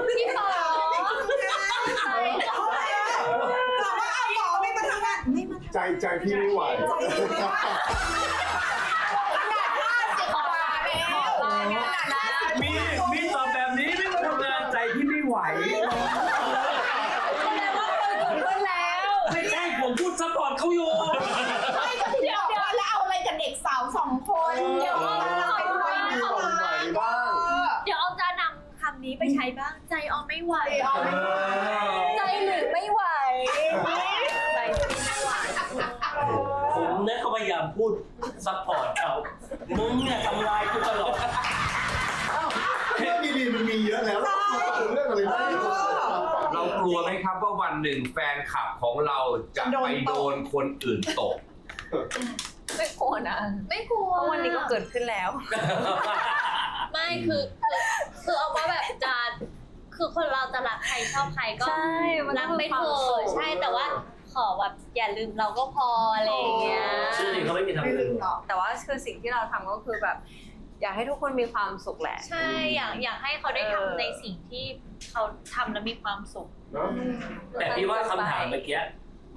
พี่ปอ ถามว่าเอาหมอไม่มาทำงานไม่มา ใจพี่ไม่ไหว มีตอบแบบนี้ไม่มาทำงานใจที่ไม่ไหว แสดงว่าเคยกดเพื่อนแล้ว ไม่ใช่ผมพูดซัพพอร์ตเขาอยู่ ไม่ก็พี่บอกว่าแล้วเอาอะไรกับเด็กสาว2 คนเดี๋ยวเอาอะไรไว้นะ เดี๋ยวออมจะนำคำนี้ไปใช้บ้างใจออมไม่ไหว เอาไม่ ใจหรือไม่ไหวใจ ามพูดซัพพอร์ตเขามึงเนี่ยทำลายกูตลอด เรื่องดีๆมันมีเยอะแล้วเรื่องอะไรบ้าง เรากลัวไหมครับว่าวันหนึ่งแฟนคลับของเราจะไปโดนคนอื่นตก ไม่กลัวนะ ไม่กลัว วันนี้ก็เกิดขึ้นแล้ว ไม่คือเอาว่าแบบจะคือคนเราจะรักใครชอบใครก็ ใช่มัน รัก ต้อง ไป มีความ เถ สุ อะ ข ใช่แต่ว่าขอแบบอย่าลืมเราก็พออะไรอย่างเงี้ย ชื่อนี้เขาไม่มีทาง ไม่ อื่ ลื น มหรอก แต่ว่าคือสิ่งที่เราทำก็คือแบบ อยากให้ทุกคนมีความสุขแหละ ใช่อยากให้เขาได้ทำในสิ่งที่เขาทำแล้วมีความสุข เนาะ แต่พี่ว่าคำถามเมื่อกี้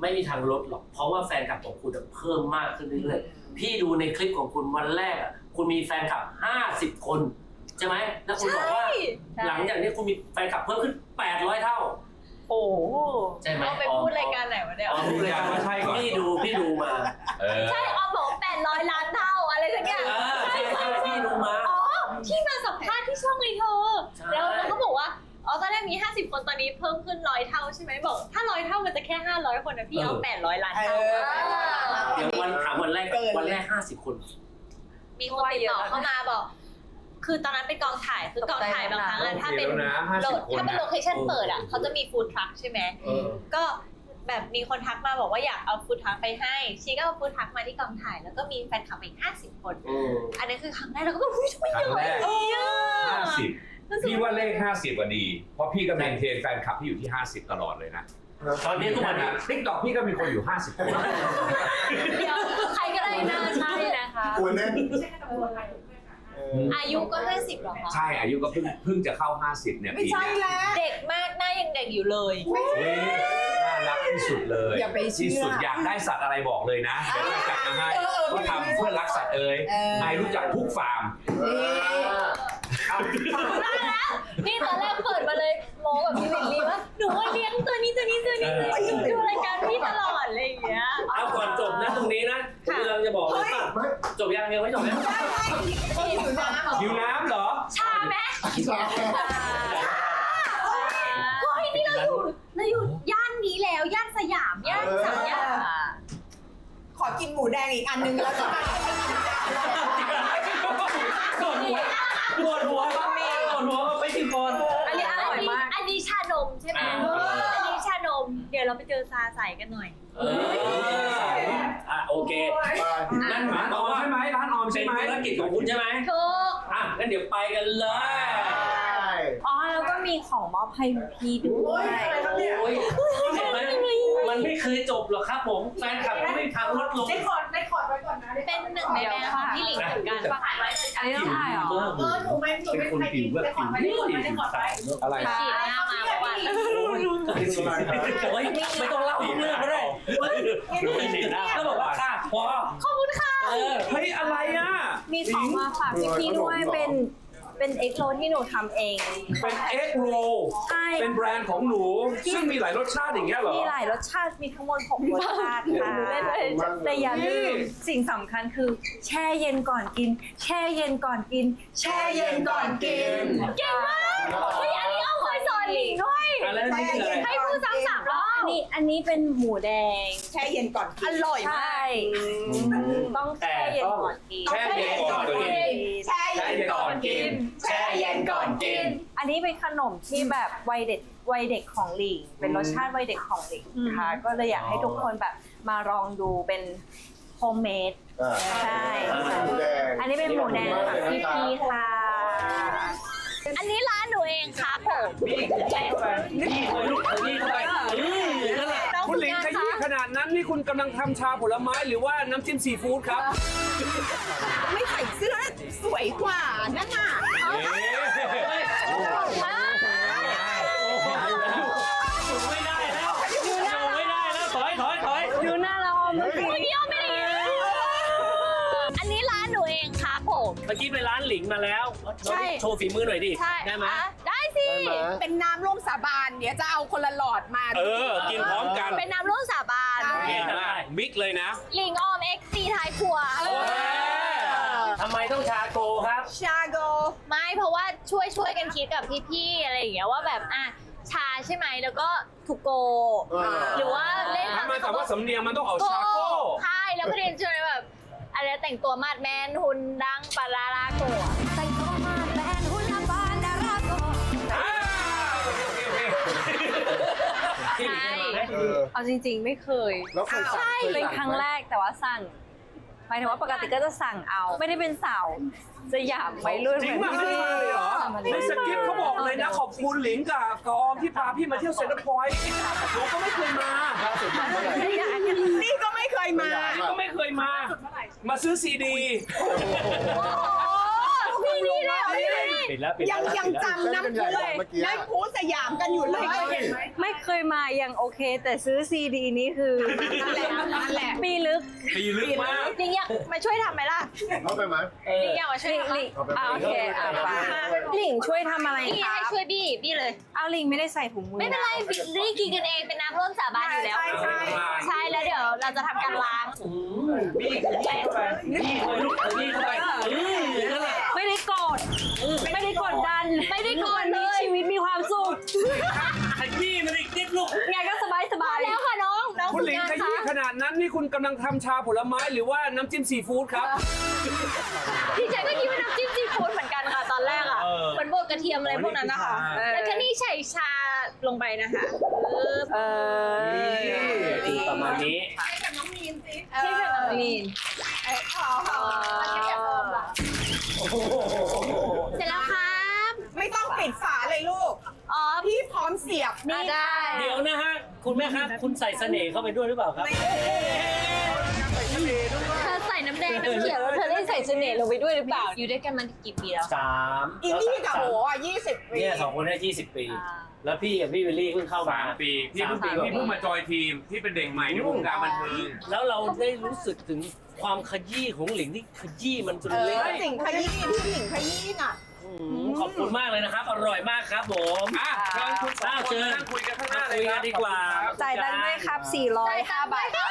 ไม่มีทางลดหรอกเพราะว่าแฟนคลับของคุณเพิ่มมากขึ้นเรื่อยๆพี่ดูในคลิปของคุณวันแรกคุณมีแฟนคลับ50 คนใช่ไหมแล้วคุณบอกว่า ใช่ หลังจากนี้คุณมีแฟนคลับเพิ่มขึ้น800 เท่า โอ้ ใช่ไหม เราไปพูดรายการไหนวะเนี่ย อ๋อพูดรายการว่าใช่ก่อนพี่ดูมา ใช่ออมบอก800 ล้านเท่าอะไรสักอย่าง ใช่พี่ดูมา อ๋อที่มาสัมภาษณ์ที่ช่องไอเธอ ใช่ แล้วเราก็บอกว่าอ๋อตอนแรกมี50 คนตอนนี้เพิ่มขึ้น100 เท่าใช่ไหมบอกถ้า100 เท่ามันจะแค่500 คนนะพี่เอา800 ล้านเท่า เดี๋ยวถามวันแรก50 คน มีคนติดต่อเข้ามาบอก คือตอนนั้นเป็นกองถ่ายคือกองถ่ายบางครั้งอะถ้าเป็น เดี๋ยวนะ50 คน ถ้าเป็นโลเคชั่นเปิดอะเขาจะมีฟู้ดทรัคใช่ไหม ก็แบบมีคนทักมาบอกว่าอยากเอาฟู้ดทรัคไปให้ชีก็เอาฟู้ดทรัคมาที่กองถ่ายแล้วก็มีแฟนคลับอีก50 คน อันนี้คือครั้งแรกเราก็แบบอุ้ยทำไม ค เย รั้ง อะ แรก อ่ะ 50 พี่ว่าเลข 50อ่ะดี เพราะพี่ก็แมนเทนแฟนคลับที่อยู่ที่ 50 ตลอดเลยนะ ตอนนี้ทุกวันนี้ ติ๊กต็อกพี่ก็มีคนอยู่ 50 คน เดี๋ยวใครก็ได้น่าใช่นะคะ กลัวแน่น ไม่ใช่แค่ตำรวจไทย อายุก็50หรอคะ ใช่อายุก็เพิ่งจะเข้า 50 เนี่ย ไม่ ปี ใช่ เนี้ย แล้ว เด็กมากหน้ายังเด็กอยู่เลย เฮ้ยน่ารักที่สุดเลย อย่าไปเชื่อ ที่สุดอยากได้สัตว์อะไรบอกเลยนะเดี๋ยวเราจัดมาให้ก็ทำเพื่อรักสัตว์เอ่ยนายรู้จักทุกฟาร์ม นี่ตอนแรกเปิดมาเลยโมกับพี่ลิลลี่ว่าหนูว่าเลี้ยงตัวนี้ดูรายการพี่ตลอดอะไรอย่างเงี้ย เอาก่อนจบนะตรงนี้นะผมกำลังจะบอกเลยป่ะจบยังไม่จบนะ หิวน้ำเหรอ ชาไหมเฮ้ยนี่เราอยู่ย่านนี้แล้วย่านสยามย่านสามย่าน ขอกินหมูแดงอีกอันนึงแล้วจะมา ปวดหัวไปถึงก่อน อันนี้อร่อยมาก อันนี้ชานมใช่ไหมอันนี้ชานมเดี๋ยวเราไปเจอซาใสกันหน่อย โอเคนั่นหมายความว่า ใช่ไหมร้านออม เป็ ใช่ น ไหม ธุรกิจของคุณใช่ไหม ถูก งั้นเดี๋ยวไปกันเลย อ๋อแล้วก็มีของมอบให้พี่ด้วย โอ้ยเห็นไหมมันไม่เคยจบหรอกครับผมแฟนคลับไม่มีทางลดลง ได้คอร์ดไว้ก่อนนะ เป็นหนึ่งในแบรนด์ของพี่หลิงเหมือนกัน อันนี้ต้องถ่ายเหรอ หนูไม่ใครกินได้คอร์ดไว้ได้คอร์ดไว้ อะไร ฉีดหน้ามาเมื่อวาน โอ้ยไม่ต้องเล่าทุกเรื่องก็ได้ก็บอกว่าค่ะพอ ขอบคุณค่ะ เฮ้ยอะไรอ่ะ มีของมาฝากพี่ๆด้วยเป็นเอ็กโรที่หนูทำเอง เป็นเอ็กโร ใช่ เป็นแบรนด์ของหนู ซึ่งมีหลายรสชาติอย่างเงี้ยเหรอ มีหลายรสชาติมีทั้งหมด6รสชาติค่ะแต่อย่าลืมสิ่งสำคัญคือแช่เย็นก่อนกิน แช่เย็นก่อนกิน แช่เย็นก่อนกิน เก่งมากเฮ้ยอันนี้เอาเคยสอนหลิงด้วย อะไรนี่คืออะไร ให้พูดซ้ำ3 รอบ อันนี้เป็นหมูแดง แช่เย็นก่อน อร่อย ใช มาก่ ต้องแช่เย็นก่อนกิน แช่เย็นก่อนกิน แช่เย็นก่อนกิน แช่เย็นก่อนกิน อันนี้เป็นขนมที่แบบวัยเด็กของหลิงเป็นรสชาติวัยเด็กของหลิงค่ะก็เลยอยากให้ทุกคนแบบมาลองดูเป็นโฮมเมดใช่ หมูแดง อันนี้เป็นหมูแดงค่ะพี่ๆค่ะ อันนี้ร้านหนูเองครับผม นี่ลูกนี่เข้าไปนั่นแหละ คุณหลิงขยี้ขนาดนั้นนี่คุณกำลังทำชาผลไม้หรือว่าน้ำจิ้มซีฟู้ดครับ ไม่ใส่เสื้อสวยกว่านั่นน่ะ ไม่ได้แล้วไม่ได้แล้วถอย ดูหน้าเราเมื่อกี้ พี่อ้อมไม่ได้ยินอันนี้ร้านหนูเองครับผม เมื่อกี้ไปร้านหลิงมาแล้วโชว์ฝีมือหน่อยดิ ใช่ ได้ไหม ได้สิ เป็นน้ำร่วมสาบานเดี๋ยวจะเอาคนละหลอดมา กินพร้อมกัน เป็นน้ำร่วมสาบาน มิกเลยนะ หลิงออมเอ็กซีท้ายครัว ทำไมต้องชาโกครับ ชาโก ไม่เพราะว่าช่วยกันคิดกับพี่ๆอะไรอย่างเงี้ยว่าแบบชาใช่ไหมแล้วก็ถูกโก หรือว่าเล่น ทำไมแต่ว่าสำเนียงมันต้องเอาชาโก้ ใช่แล้วประเด็นคือแบบ อันนี้แต่งตัวมาดแมนหุ่นดังปาราลาโกะแต่งตัวมาดแมนหุ่นดังปาราลาโกะ ที่ ใช่ ใช่ไหม เอาจริง ๆ ไม่เคย แล้วเคยสั่งเคย เป็น สั่ง ครั้งแรกแต่ว่าสั่งหมายถึงว่าปกติก็จะสั่งเอา ไม่ได้เป็นสาวสยามวัยรุ่น จริงป่ะไม่ได้มาเลยเหรอในสคริปต์เขาบอกเลยนะขอบคุณหลิงกับออมที่พาพี่มาเที่ยวเซ็นทรัลพอยต์หนูก็ไม่เคยมา ล่าสุดมาเมื่อไหร่ นี่ก็ไม่เคยมา ก็ไม่เคยมา มาซื้อซีดี พี่นี่เลย ปิดแล้วปิด ยัง แล้ว ยังจำน้ำพุเลยน้ำพุสยามกันอยู่เลย ไม่เคยมายังโอเค แต่ซื้อซีดีนี้คือ นั่นแหละนั่นแหละ ปีลึก ปีลึกมาก จริงอยากมาช่วยทำไหมล่ะ เข้าไปไหม จริงอยากมาช่วย ลิง ทำ ลิงโอเคไปหลิงช่วยทำอะไร นี่ ครั ให้ บ ช่วยบี้เลย เอาลิงไม่ได้ใส่ถุงมือ ไม่เป็นไรนี่กินกันเองเป็นน้ำร่วมสาบานอยู่แล้ว ใช่แล้วเดี๋ยวเราจะทำการล้าง บี้ขยี้เข้าไปบี้เลยลูกขยี้เข้าไปนั่นแหละ ไม่ได้กดไม่ได้กดดัน ไม่ได้กด วัน เล นี้ ย ชีวิตมีความสุข ขยี้มันอีกนิดลูก ไงก็สบาย พอแล้วค่ะน้องน้อง คุณหลิงขยี้ขนาดนั้นนี่คุณกำลังทำชาผลไม้หรือว่าน้ำจิ้มซีฟู้ดครับ พี่เจก็คิดว่าน้ำจิ้มซีฟู้ดเหมือนกันค่ะตอนแรกอ่ะ เออ เหมือนบดกระเทียมอะไรพวกนั้นนะคะ แล้วก็นี่ใส่ชาลงไปนะคะ เออ นี่ประมาณนี้ ให้กับน้องมีนสิ ที่เป็นอะไร นี่ เสร็จแล้วครับ ไม่ต้องปิดฝาเลยลูก อ๋อ พี่พร้อมเสียบ นี่ได้ เดี๋ยวนะฮะ คุณแม่ครับ คุณใส่เสน่ห์เข้าไปด้วยหรือเปล่าครับ เธอใส่น้ำแดงน้ำเขียวแล้วเธอได้ใส่เสน่ห์ลงไปด้วยหรือเปล่า อยู่ด้วยกันมากี่ปีแล้ว 3 อีนี่กับโหอ่ะ20 ปี เนี่ย2 คนได้20 ปี แล้วพี่กับพี่วิลลี่เพิ่งเข้ามา 3 ปีพี่เพิ่งมาจอยทีมที่เป็นเด็กใหม่ในวงการบันเทิง แล้วเราได้รู้สึกถึงความขยี้ของหลิงที่ขยี้มันจนเละ สิ่งขยี้พี่หลิงขยี้น่ะ ขอบคุณมากเลยนะครับ อร่อยมากครับผม อ่ะเชิญคุณสองคนนั่งคุยกันข้างหน้าเลย คุย ค กั รับ นดีกว่า จ่ายตังค์ด้วยครับ 405 บาท ได้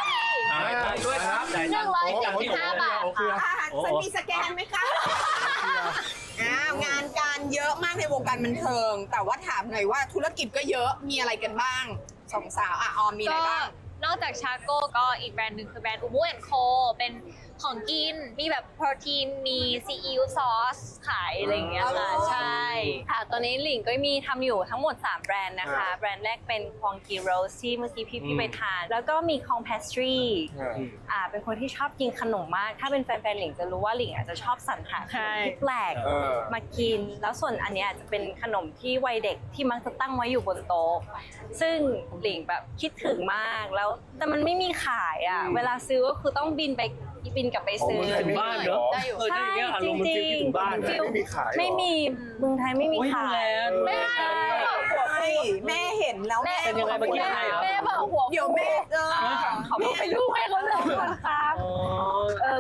ด้วยครับ 175 บาทค่ะ ฉันมีสแกนไหมคะงานการเยอะมากในวงการบันเทิง แต่ว่าถามหน่อยว่าธุรกิจก็เยอะ มีอะไรกันบ้างสองสาวออมมีอะไร ก็ บ้าง นอกจากชาโก้ก็อีกแบรนด์หนึ่งคือแบรนด์อูมูแอนโคเป็นของกิน มีแบบโปรตีน มีซีอิ๊วซอสขายอะไรอย่างเงี้ยค่ะ ใช่ ค่ะ ตอนนี้หลิงก็มีทำอยู่ทั้งหมด 3 แบรนด์นะคะ แบรนด์แรกเป็นคองกีโรสที่เมื่อกี้พี่ไปทาน แล้วก็มีคองเพสทรีเป็นคนที่ชอบกินขนมมาก ถ้าเป็นแฟนๆหลิงจะรู้ว่าหลิงอาจจะชอบสรรหาขนมที่แปลกมากิน แล้วส่วนอันเนี้ยอาจจะเป็นขนมที่วัยเด็กที่มักจะตั้งไว้อยู่บนโต๊ะ ซึ่งหลิงแบบคิดถึงมากแล้ว แต่มันไม่มีขายอ่ะ เวลาซื้อก็คือต้องบินกลับไปซื้อ ถึงบ้านเนอะ ได้อยู่ ถ้าอย่างเงี้ยอารมณ์มันฟิลที่ถึงบ้าน ไม่มีขายเหรอ ไม่มีเมืองไทยไม่มีขาย ไม่ได้ แม่เห็นแล้วแม่ เป็นยังไงเมื่อกี้ให้เหรอ แม่บอกหัว เดี๋ยวแม่เขาบอกให้ลูกให้เขาเลยก่อนครับ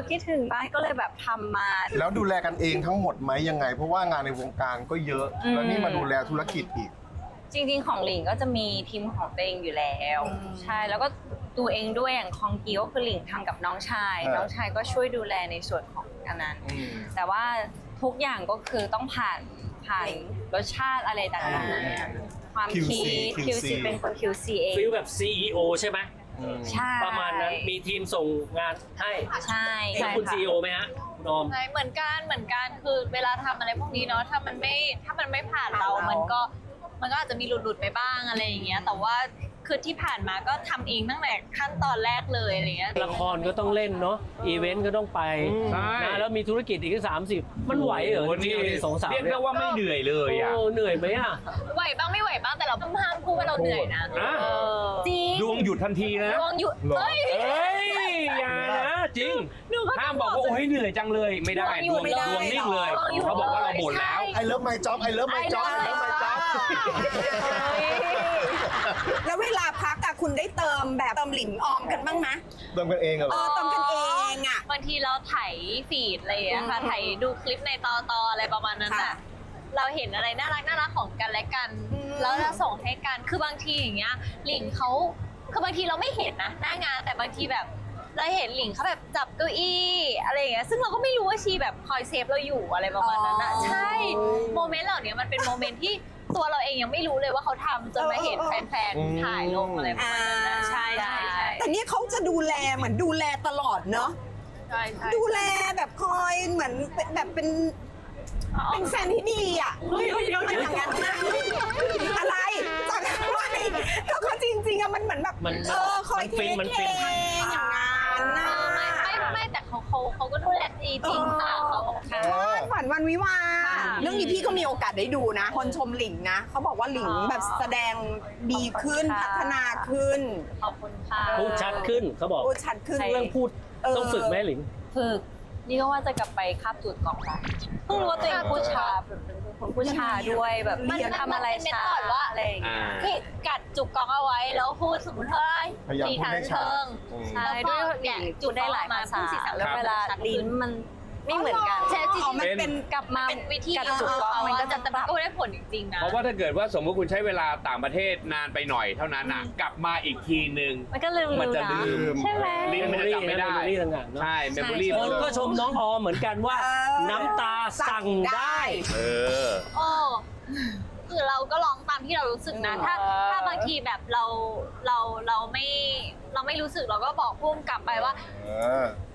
คิดถึงบ้านก็เลยแบบทำมา แล้วดูแลกันเองทั้งหมดไหมยังไง เพราะว่างานในวงการก็เยอะ แล้วนี่มาดูแลธุรกิจอีก จริงๆของหลิงก็จะมีทีมของตัวเองอยู่แล้ว ใช่แล้วก็ตัวเองด้วยอย่างคองกีก็คือหลิงทำกับน้องชาย น้องชายก็ช่วยดูแลในส่วนของอันนั้น แต่ว่าทุกอย่างก็คือต้องผ่านรสชาติอะไรต่างๆความคิด QC เป็นคน QC เอง ฟิลแบบ CEO ใช่ไหม ใช่ ประมาณนั้น มีทีมส่งงานให้ ใช่ แล้วคุณ CEO ไหมฮะคุณออม ใช่เหมือนกันคือเวลาทำอะไรพวกนี้เนาะถ้ามันไม่ผ่านเรา มันก็อาจจะมีหลุดไปบ้างอะไรอย่างเงี้ยแต่ว่าคือที่ผ่านมาก็ทำเองตั้งแต่ขั้นตอนแรกเลยอะไรเงี้ย ละครก็ต้องเล่นเนาะอีเวนต์ก็ต้องไป ใช่ นะแล้วมีธุรกิจอีก30มันไหวเหรอ วันนี้ ที่สองสาว เรียกได้ว่าไม่เหนื่อยเลยอ่ะ โอ้เหนื่อยไหมอ่ะ ไหวบ้างไม่ไหวบ้างแต่เราห้ามพูดว่าเราเหนื่อยนะ อ่ะ จริง ดวงหยุดทันทีนะ ดวงหยุดเฮ้ย เอ้ยอย่านะจริงห้ามบอกว่าโอ้ยเหนื่อยจังเลยไม่ได้ดวงนิ่งเลยเขาบอกว่าเราบ่นแล้ว ไอเลิฟไมจ็อบไอเลิฟไมจ็อบไอเลิฟไมจ็อบ แล้วเวลาพักอะคุณได้เติมแบบเติมหลินออมกันบ้างไหม เติมกันเองเหรอ เติมกันเองอะ บางทีเราไถฟีดอะไรอย่างเงี้ยค่ะไถดูคลิปในตออะไรประมาณนั้น ค่ะ อ่ะเราเห็นอะไรน่ารักของกันและกัน แล้วเราส่งให้กันคือบางทีอย่างเงี้ยหลิงเขาคือบางทีเราไม่เห็นนะหน้างานแต่บางทีแบบเราเห็นหลิงเขาแบบจับเก้าอี้อะไรอย่างเงี้ยซึ่งเราก็ไม่รู้ว่าชีแบบคอยเซฟเราอยู่อะไรประมาณนั้นนะใช่โมเมนต์เหล่านี้มันเป็นโมเมนต์ที่ตัวเราเองยังไม่รู้เลยว่าเขาทำจนมาเห็นแฟนๆถ่ายลงอะไรประมาณนั้นนะใช่ แต่นี่เขาจะดูแลเหมือนดูแลตลอดเนาะ ช่ใช่ ดูแลแบบคอยเหมือนแบบเป็นแฟนที่ดีอ่ะมันอย่างนั้นนะอะไรจากไม่เขาจริงๆอะมันเหมือนแบบคอยเทคแคร์อย่างนั้นนะ ไม่แต่เขาก็ดูแลดีจริงค่ะเขา ฝันวันวิวาเรื่องนี้พี่ก็มีโอกาสได้ดูนะ คนชมหลิงนะเขาบอกว่าหลิงแบบแสดงดีขึ้นพัฒนาขึ้น ขอบคุณค่ะ พูดชัดขึ้นเขาบอก พูดชัดขึ้น เรื่องพูดต้องฝึกไหมหลิง ฝึกนี่ก็ว่าจะกลับไปคาบตูดกล่องละเพิ่งรู้ว่าตัวเองพูดช้าเป็นคนพูดช้าด้วยแบบ มัน ทำอะไร เป็น ช้า เมธอดว่า อะไรอย่างเงี้ย คือกัดจุกกองเอาไว้แล้วพูดสมมติเฮ้ย พยายามพูดให้ชัด ใช่ด้วยหลิงพูดได้หลายภาษาแล้วเวลาลิ้นมันไม่เหมือนกัน ใช่จริง มันเป็น กลับมา เป็นวิธี กัดจุกกล้องมันก็จะ แต่ ป มัน รับ ก็ได้ผลจริงๆนะ เพราะว่าถ้าเกิดว่าสมมติคุณใช้เวลาต่างประเทศนานไปหน่อยเท่านั้นกลับมาอีกทีนึง มันก็ลืม มันจะ นะ ลืม ใช่ไหม ลิ้นมันจะจำไม่ได้ memory ต่างๆเนอะ ใช่เมมโมรี่ คนก็ชมน้องออมเหมือนกันว่า น้ำตาสั่งได้ เออ โอ้คือเราก็ร้องตามที่เรารู้สึกนะ ถ้าบางทีแบบเราไม่รู้สึกเราก็บอกพุ่มกลับไปว่า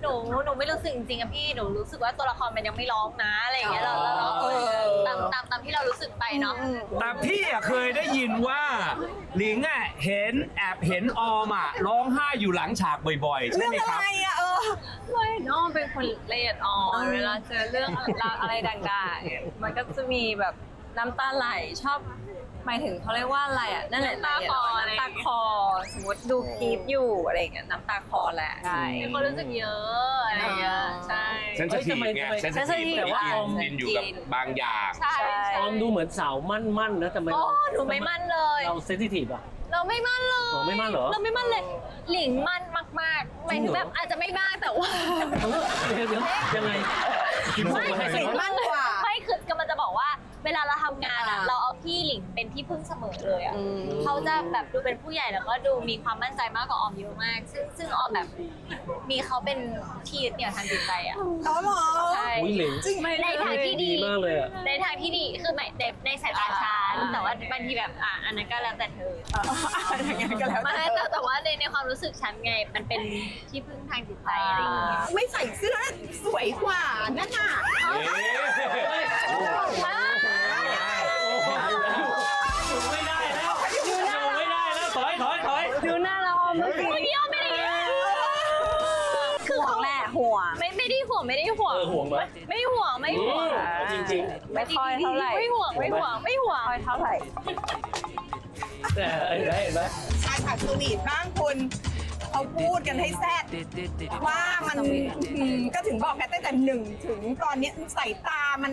หนูไม่รู้สึกจริงๆอะพี่หนูรู้สึกว่าตัวละครมันยังไม่ร้องนะอะไรอย่างเงี้ยเราตามที่เรารู้สึกไปเนาะ แต่พี่อะเคยได้ยินว่าหลิงอะแอบเห็นออมอะร้องไห้อยู่หลังฉากบ่อยๆ ใช่ เรื่อง ไหม อะ ค ไร รับ อ่ะไม่น้องเป็นคนละเอียดอ่อนเวลาเจอเรื่องอะไรดังๆมันก็จะมีแบบน้ำตาไหลชอบหมายถึงเขาเรียกว่าอะไรอ่ะนั่นแหละ น้ำตาคออะไร น้ำตาคอสมมติดูคลิปอยู่อะไรอย่างเงี้ยน้ำตาคอแหละใช่ เป็นคนรู้สึกเยอะอะไรอย่างเงี้ยใช่ ฉันจะทีไงฉันจะที แต่ว่า อินอยู่กับบางอย่าง ใช่ ออมดูเหมือนสาวมั่นๆนะแต่ไม่ โอ้หนูไม่มั่นเลย เราเซนซิทีฟอ่ะ เราไม่มั่นเลย อ๋อไม่มั่นเหรอ เราไม่มั่นเลย หลิงมั่นมากๆหมายถึงแบบอาจจะไม่มากแต่ว่า เดี๋ยวยังไง ไม่หลิงมากกว่า ไม่คือกำลังจะบอกว่า เวลาเราทำงานอะเราเอาพี่หลิงเป็นที่พึ่งเสมอเลยอะเขาจะแบบดูเป็นผู้ใหญ่แล้วก็ดูมีความมั่นใจมากกว่าออมเยอะมาก ซึ่งออมแบบมีเขาเป็นที่ยึดเหนี่ยวทางจิตใจอะ เขาเหรอ ใช่ อุ้ยหลิง ในทางที่ดี มากเลยอ่ะ ในทางที่ดีคือในสายตาฉันแต่ว่าบางทีแบบอันนั้นก็แล้วแต่เธอ อย่างนั้นก็แล้ว ไม่แต่ว่าในความรู้สึกฉันไงมันเป็นที่พึ่งทางจิตใจอะไรอย่างเงี้ย ไม่ใส่เสื้อสวยกว่านั่นน่ะ อยู่ไม่ได้แล้วอยู่ไม่ได้แล้วถอย ดูหน้าเราออมเมื่อกี้ ไม่ยอมไม่ได้ คือของแหละห่วง ไม่ได้ห่วงไม่ได้ห่วง ห่วงไหม ไม่ห่วงไม่ห่วง จริง ไม่ค่อยเท่าไหร่ ไม่ห่วงไม่ห่วงไม่ห่วง ค่อยเท่าไหร่ ๆแต่เห็นไหม ชายขาดสวีทบ้างคุณเขาพูดกันให้แซ่ดว่ามันก็ถึงบอกไงตั้งแต่หนึ่งถึงตอนนี้สายตามัน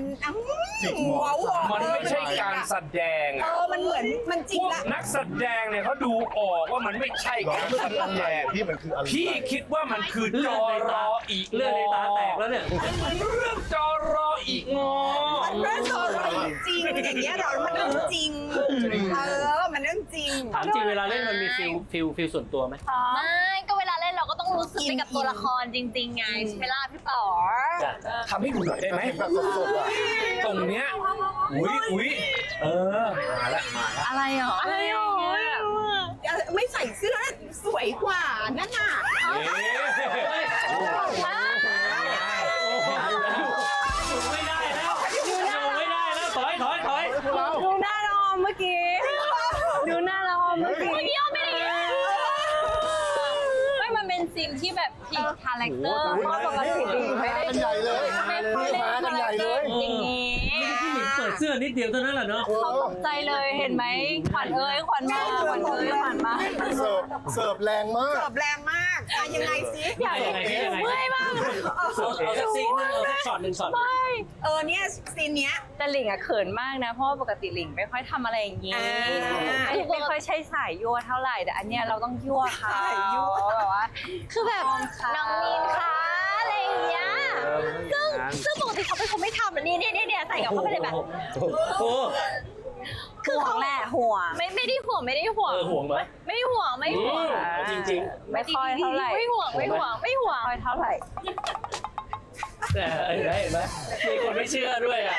ว้าว มันไม่ใช่การแสดงอะ มันเหมือนมันจริ พ ง วก ละ นักแสดงเนี่ยเขาดูออกว่ามันไม่ใช่การแสดง พี่มันคืออะไร พี่คิดว่ามันคือจอรออีก เลือดในตาแตกแล้วเนี่ย มันเรื่องจอรออีกงอ มันเรื่องจริงอย่างเงี้ยเรามันเรื่องจริงมันเรื่องจริง ถามจริงเวลาเล่นมันมีฟิลส่วนตัวไหม ไม่ก็เวลาเล่นเราก็ต้องรู้สึกไปกับตัวละครจริงๆไงใช่ไหมล่ะพี่ป๋อ ทำให้ดูหน่อยได้ไหม แบบสดๆอ่ะ ตรงเนี้ยอุ๊ยมาละ อะไรหรออะไรหรอ ไม่ใส่เสื้อสวยกว่านั่นน่ะ อยู่ไม่ได้แล้วถอย ดูหน้าเราออมเมื่อกี้ดูหน้าเราออมเมื่อกี้ ไม่ยอมไม่ได้ ไม่มันเป็นซีนที่แบบผิดคาแรคเตอร์เพราะปกติดีไม่ได้ กันใหญ่เลย ไม่ได้ หากันใหญ่เลย อย่างนี้ ผู้หญิงเปิดเสื้อนิดเดียวเท่านั้นแหละเนาะ เขาตกใจเลยเห็นไหมขวัญเอ้ยขวัญมาขวัญเอ้ยขวัญมา เสิร์ฟแรงมาก เสิร์ฟแรงมากยังไงสิ อยากยังไงเมื่อยมากเอาสักซีนนึงเอาสักช็อตหนึ่งช็อต เนี่ยซีนเนี้ย แต่หลิงอะเขินมากนะเพราะว่าปกติหลิงไม่ค่อยทำอะไรอย่างนี้ไม่ค่อยใช้สายยั่วเท่าไหร่แต่อันเนี้ยเราต้องยั่วเขาแบบว่า คือแบบน้องมีนคะอะไรอย่างเงี้ยซึ่งปกติเขาเป็นคนไม่ทำแบบนี้เนี่ยใส่กับเขาไปเลยแบบ โอ้ คือของแหละห่วง ไม่ได้ห่วงไม่ได้ห่วง ห่วงไหม ไม่ห่วงไม่ห่วง จริง ไม่ค่อยเท่าไหร่ ไม่ห่วงไม่ห่วงไม่ห่วง ค่อยเท่าไหร่ แต่เห็นไหมมีคนไม่เชื่อด้วยอ่ะ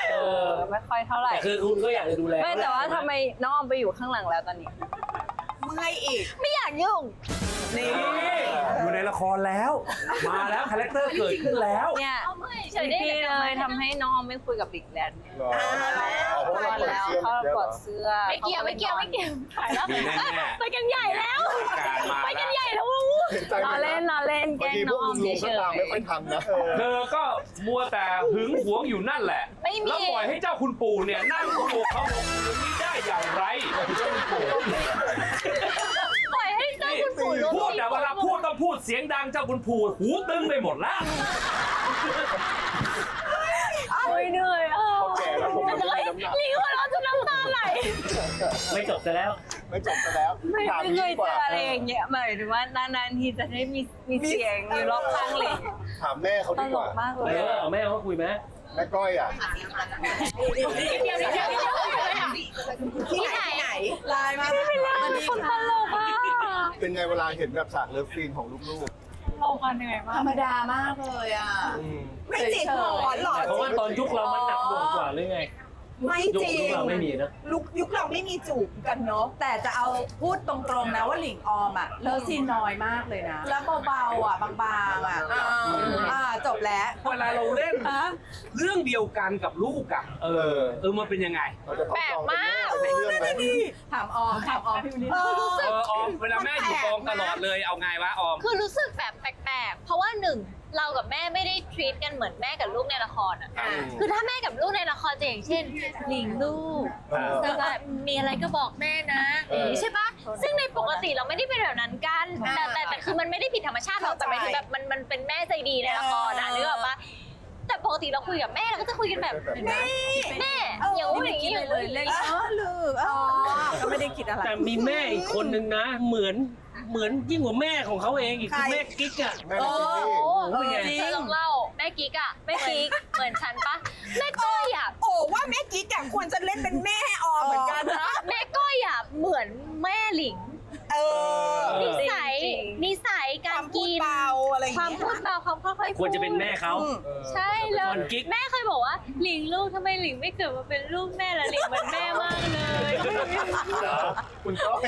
ไม่ค่อยเท่าไหร่ แต่คือคุณก็อยากจะดูแล ไม่แต่ว่าทำไมน้องออมไปอยู่ข้างหลังแล้วตอนนี้ เมื่อยอีก ไม่อยากยุ่ง นี่ อยู่ในละครแล้ว มาแล้วคาแรคเตอร์เกิดขึ้นแล้ว เนี่ย เอาไม่เฉยได้ พี่ แต่ เลยทำให้น้องไม่คุยกับบิ๊กแดน เหรอเพราะว่า แล้วเขากดเสื้อ ไม่เกี่ยวถ่ายแล้ว มีแน่ๆ ไปกันใหญ่แล้ว การมา ไป แล้ กัน ว ใหญ่แล้ว เห็นใจ ล้อเล่นแก บาง ล้ง ทีพ น้ ว อก ง ลุง เฉ ก็ ย ตามไม่ค่อยทันนะ เธอก็มัวแต่หึงหวงอยู่นั่นแหละ ไม่มี แล้วปล่อยให้เจ้าคุณปู่เนี่ยนั่งโขกเขาหกอย่างนี้ได้อย่างไร ปล่อยให้เจ้าคุณปู่รู้ พูดแต่เวลาพูดต้องพูดเสียงดังเจ้าคุณปู่หูตึงไปหมดแล้ว โอ้ยเหนื่อยอ่ะ เขาแก่แล้วผมไม่ได้น้ำหนัก ลิงหัวเราะจนน้ำตาไหล ไม่จบซะแล้ว ไม่จบซะแล้ว ไม่ ถาม เค ยิ่ ย งก เจ ว่า ออะไรอย่างเงี้ยหมายถึงว่านานๆทีจะได้มีเสียงอยู่รอบข้างเลย ถามแม่เขา ต ดี ล กว่าก มากเลย เอาแม่เขาคุยไหม แม่ก้อยอ่ะ ที่ไหน ไลน์มาวันนี้ คนตลกอ่ะ เป็นไงเวลาเห็นแบบฉากเลิฟซีนของลูก เรากันเหนื่อยมา ธร ก รมดามากเลยอ่ะ ๆ ไม่จริงหรอหรอ เพราะว่าตอนยุคเรามันหนักหน่วงกว่าหรือไง ไม่ ยุค จริง เราไม่มีนะ ยุคเราไม่มีจูบกันเนาะ แต่จะเอาพูดตรงๆนะว่าหลิงออมอ่ะเลิฟซีนน้อยมากเลยนะ แล้วเบาๆอ่ะบางๆอ่ะจบแล้ว เวลาเราเล่นเรื่องเดียวกันกับลูกอะมันเป็นยังไง เราจะต้องจองเป็นเรื่องไหม ถามออมพี่วินิจ ออมเวลาแม่อยู่กองตลอดเลยเอาไงวะออม คือรู้สึกแบบแปลกๆ เพราะว่าหนึ่งเรากับแม่ไม่ได้ทรีตกันเหมือนแม่กับลูกในละครอ่ะ คือถ้าแม่กับลูกในละครจะอย่างเช่นหลิงลูกแล้วก็มีอะไรก็บอกแม่นะอย่างนี้ใช่ปะซึ่งในปกติเราไม่ได้เป็นแบบนั้นกัน แต่คือมันไม่ได้ผิดธรรมชาติหรอกแต่หมายถึงแบบมันเป็นแม่ใจดีในละครนะนึกออกปะแต่ปกติเราคุยกับแม่เราก็จะคุยกันแบบแม่อย่างนู้นอย่างนี้อย่างนู้น เล่นลูกก็ไม่ได้คิดอะไร แต่มีแม่อีกคนนึงนะ เหมือนยิ่งกว่าแม่ของเขาเองอีกคือแม่กิ๊กอ่ะ แม่เราเป็น โอ้ พี่ โหเธอลองเล่าแม่กิ๊กอะแม่กิ๊กเหมือนฉันปะแม่ก้อยอะ โอ้ว่าแม่กิ๊กควรจะเล่นเป็นแม่ออมเหมือนกันนะ แม่ก้อยอะเหมือนแม่หลิง นิสัยการ พูด กิน เบาอะไรอย่าง ความ เงี้ย พูดเบาความค่อยๆพูด ควรจะเป็นแม่เขา ใช่แล้ว ส่วนกิ๊ก แม่เคยบอกว่าหลิงลูกทำไมหลิงไม่เกิดมาเป็นลูกแม่ล่ะหลิงเหมือนแม่มากเลย คุณก้อย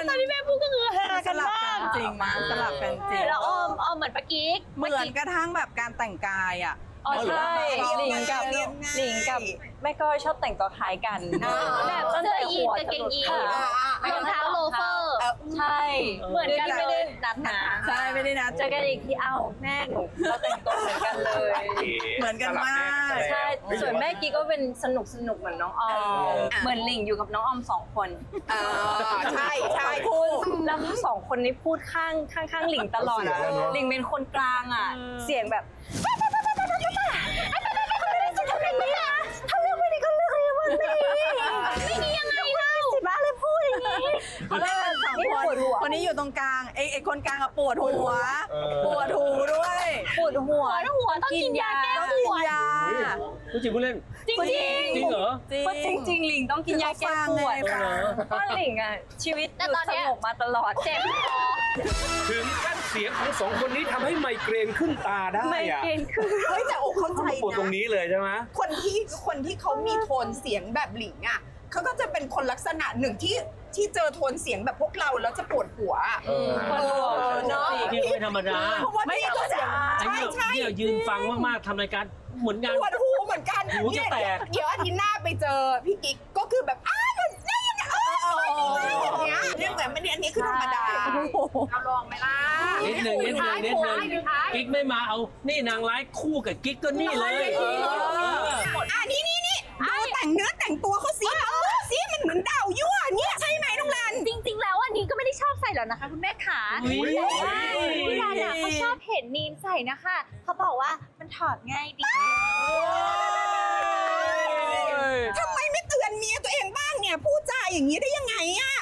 ตอนที่แม่พูดก็คือฮา ส กัน ลับ มา กัน ก จริงมาสลับกันจริง แล้วออมเหมือนปะกิ๊ก เหมือนกระทั่งแบบการแต่งกายอ่ะ อ๋อใช่หลิงกับแม่ก้อยชอบแต่งตัวคล้ายกัน แบบเสื้อยีนกางเกงยีนรองเท้าโลเฟอร์ ใช่ เหมือนกัน ไม่ได้นัดนะ ใช่ไม่ได้นะ เจอกันอีกทีเอ้าแม่หนูเราแต่งตัวเหมือนกันเลย เหมือนกันมาก ใช่ ส่วนแม่กิ๊กก็เป็นสนุกเหมือนน้องออม เหมือนหลิงอยู่กับน้องออม2 คน ใช่คู่ แล้วทั้ง2 คนนี้พูดข้างหลิงตลอดอะหลิงเป็นคนกลางอ่ะ เสียงแบบทำอย่างนี้นะถ้าเลือกไม่ดีก็เลือกให้มันดีไม่ดียังไงเล่าสิบ้าเลยพูดอย่างนี้ เขาเล่นกันสองคนคนนี้อยู่ตรงกลางไอ้คนกลางอะปวดหัวปวดหูด้วย ปวดหัว ต้องกินยาแก้ ต้อง ป กิน วด ยา ผู้จริงผู้เล่น จริง จริงเหรอ จริงหลิงต้องกินยาแก้ปวดเพราะหลิงอ่ะชีวิตอยู่สงบมาตลอด เจ็บคอ ถึงขั้นเสียงของ2 คนนี้ทำให้ไมเกรนขึ้นตาได้ ไม่ อะ เกณฑ์คือ เฮ้ยแต่โอ้เข้าใจ ปวดตรง นะ นี้เลยใช่ไหม คนที่เขามีโทนเสียงแบบหลิงอ่ะเขาก็จะเป็นคนลักษณะหนึ่งที่เจอโทนเสียงแบบพวกเราแล้วจะปวดหัวเนาะ นี่ไม่ธรรมดา เพราะว่าพี่ก็จะ ไอ้ ใช่ เนี่ยยืนฟังมากๆทำรายการเหมือนกัน ปวดหูเหมือนกัน หูจะแตก เดี๋ยวอาทิตย์หน้าไปเจอพี่กิ๊กก็คือแบบได้ยังไงอย่างเงี้ยเรื่องแบบไม่ได้อันนี้คือธรรมดาเอาลองไหมล่ะ นิดหนึ่งกิ๊กไม่มาเอานี่นางร้ายคู่กับกิ๊กก็นี่เลย นี่ดูแต่งเนื้อแต่งตัวเขาสิสิมันเหมือนดาวยั่วเนี่ยใช่ไหมน้องรัน จริง ๆ แล้วอันนี้ก็ไม่ได้ชอบใส่หรอกนะคะคุณแม่ขา อุ๊ย แต่ว่าคุณยายน่ะเขาชอบเห็นมีนใส่นะคะเขาบอกว่ามันถอดง่ายดี ทำไมไม่เตือนเมียตัวเองบ้างเนี่ยพูดจาอย่างนี้ได้ยังไงอะ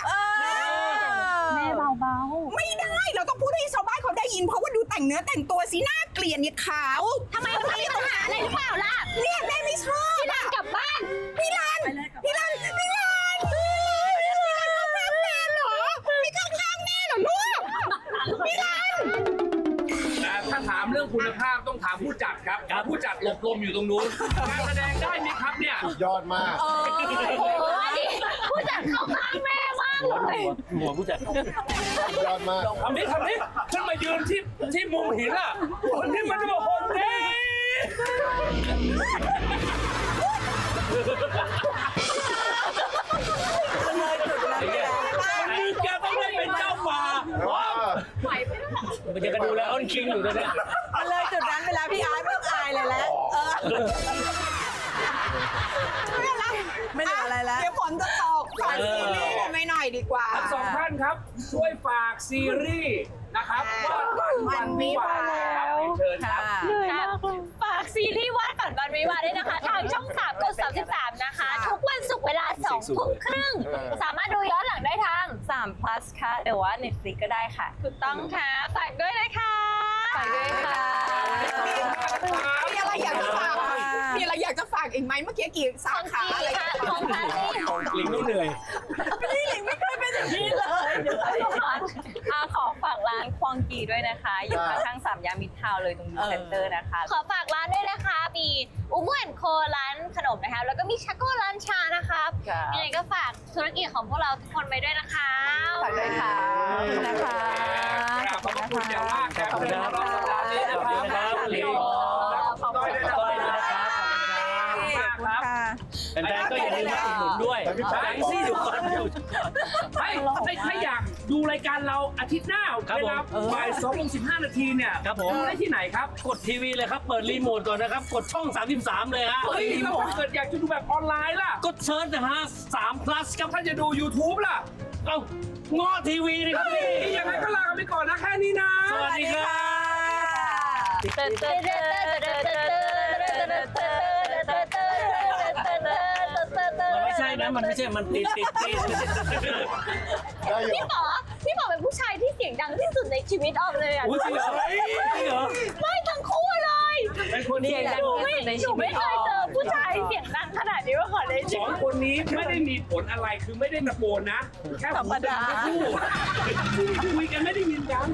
แม่เบา ไม่ได้เราต้องพูดให้ชาวบ้านเขาได้ยินเพราะว่าดูแต่งเนื้อแต่งตัวสีหน้าเกลียดเนี่ยขาวทำไมมีปัญหาอะไรหรือเปล่าล่ะเนี่ยแม่ไม่ชอบพี่รันกลับบ้านพี่รันเข้าข้างแม่เหรอพี่เข้าข้างแม่เหรอลูกพี่รัน แต่ถ้าถามเรื่องคุณภาพต้องถามผู้จัดครับผู้จัดหลบลมอยู่ตรงนู้นการแสดงได้ไหมครับเนี่ย ยอดมาก โอ้โหอันนี้ผู้จัดเข้าข้างแม่มากเลย หัวผู้จัด ยอดมาก ทำนี้ฉันมายืนที่มุมหินอ่ะคนที่มันจะบอกคนเด้วันนี้แกต้องได้เป็นเจ้าป่ามันจะกระดูแลอ้อนคิงอยู่ตอนนี้ มันเลยจุดนั้นไปแล้วพี่อาร์ตไม่ต้องอายเลยแล้วไม่เหลืออะไรแล้วเดี๋ยวฝนจะตกฝากซีรีส์กันไปหน่อยดีกว่า ทั้งสองท่านครับ ช่วยฝากซีรีส์นะครับวาดฝันวันวิวาห์ครับเชิญครับ ฝากซีรีส์วาดฝันวันวิวาห์ด้วยนะคะ ทางช่อง 3 กด 33 นะคะ ทุกวันศุกร์เวลา 2 ทุ่มครึ่ง สามารถดูย้อนหลังได้ทาง 3 plus ค่ะหรือว่า Netflix ก็ได้ค่ะ ถูกต้องค่ะ ฝากด้วยนะคะ ฝากด้วยค่ะ มีอะไรอยากจะฝากมีอะไรอยากจะฝากอีกไหมเมื่อกี้กี่สาขาอะไร ของปาร์ตี้ หลิงต้องเหนื่อย พี่หลิงไม่เคยเป็นอย่างนี้เลยเดี๋ยว ขอฝากร้านควองกีด้วยนะคะ อยู่ข้างๆ3 ย่านมิตรทาวน์เลยตรงยูเซ็นเตอร์นะคะ ขอฝากร้านด้วยนะคะ มีอูมูแอนโคร้านขนมนะคะ แล้วก็มีชักโก้ร้านชานะครับ ครับ ยังไงก็ฝากธุรกิจของพวกเราทุกคนไปด้วยนะคะ ฝากด้วยค่ะขอบคุณนะคะ ขอบคุณอย่างมากครับ ขอบคุณครับ สัปดาห์นี้นะค ขอบคุณครั รับบ หลิงขอบคุณครับ ขอบคุณนะครับขอบคุณครับแฟนๆก็อย่าลืมมาอุดหนุนด้วย แต่พี่ชาย ซี่อยู่ก่อนเดี๋ยว ถ้าอยากดูรายการเราอาทิตย์หน้า ครับ เว ผม ลาบ่าย2:15 นาทีเนี่ย ครับผม ดูได้ที่ไหนครับ กดทีวีเลยครับ เปิดรีโมทก่อนนะครับ กดช่อง 33 เลยฮะ เฮ้ยแล้วถ้าเกิดอยากจะดูแบบออนไลน์ล่ะ กดเซิร์ชนะฮะ3 plus ครับ ถ้าจะดู YouTube ล่ะ เอ้าง้อทีวีนี่ครับพี่ ยังไงก็ลากันไปก่อนนะแค่นี้นะ สวัสดีครับมันไม่ใช่นะ มันไม่ใช่ มันติด ได้อยู่ พี่ป๋อเป็นผู้ชายที่เสียงดังที่สุดในชีวิตออมเลยอ่ะ อุ้ยจริงเหรอจริงเหรอ ไม่ทั้งคู่เลย เป็นคนที่ เสียงดัง หนูไม่เคยเจอผู้ชายเสียงดังขนาดนี้มาก่อนเลย สองคนนี้ไม่ได้มีผลอะไรคือไม่ได้ตะโกนนะ แค่หูดังทั้งคู่คุยกันไม่ได้ยินกัน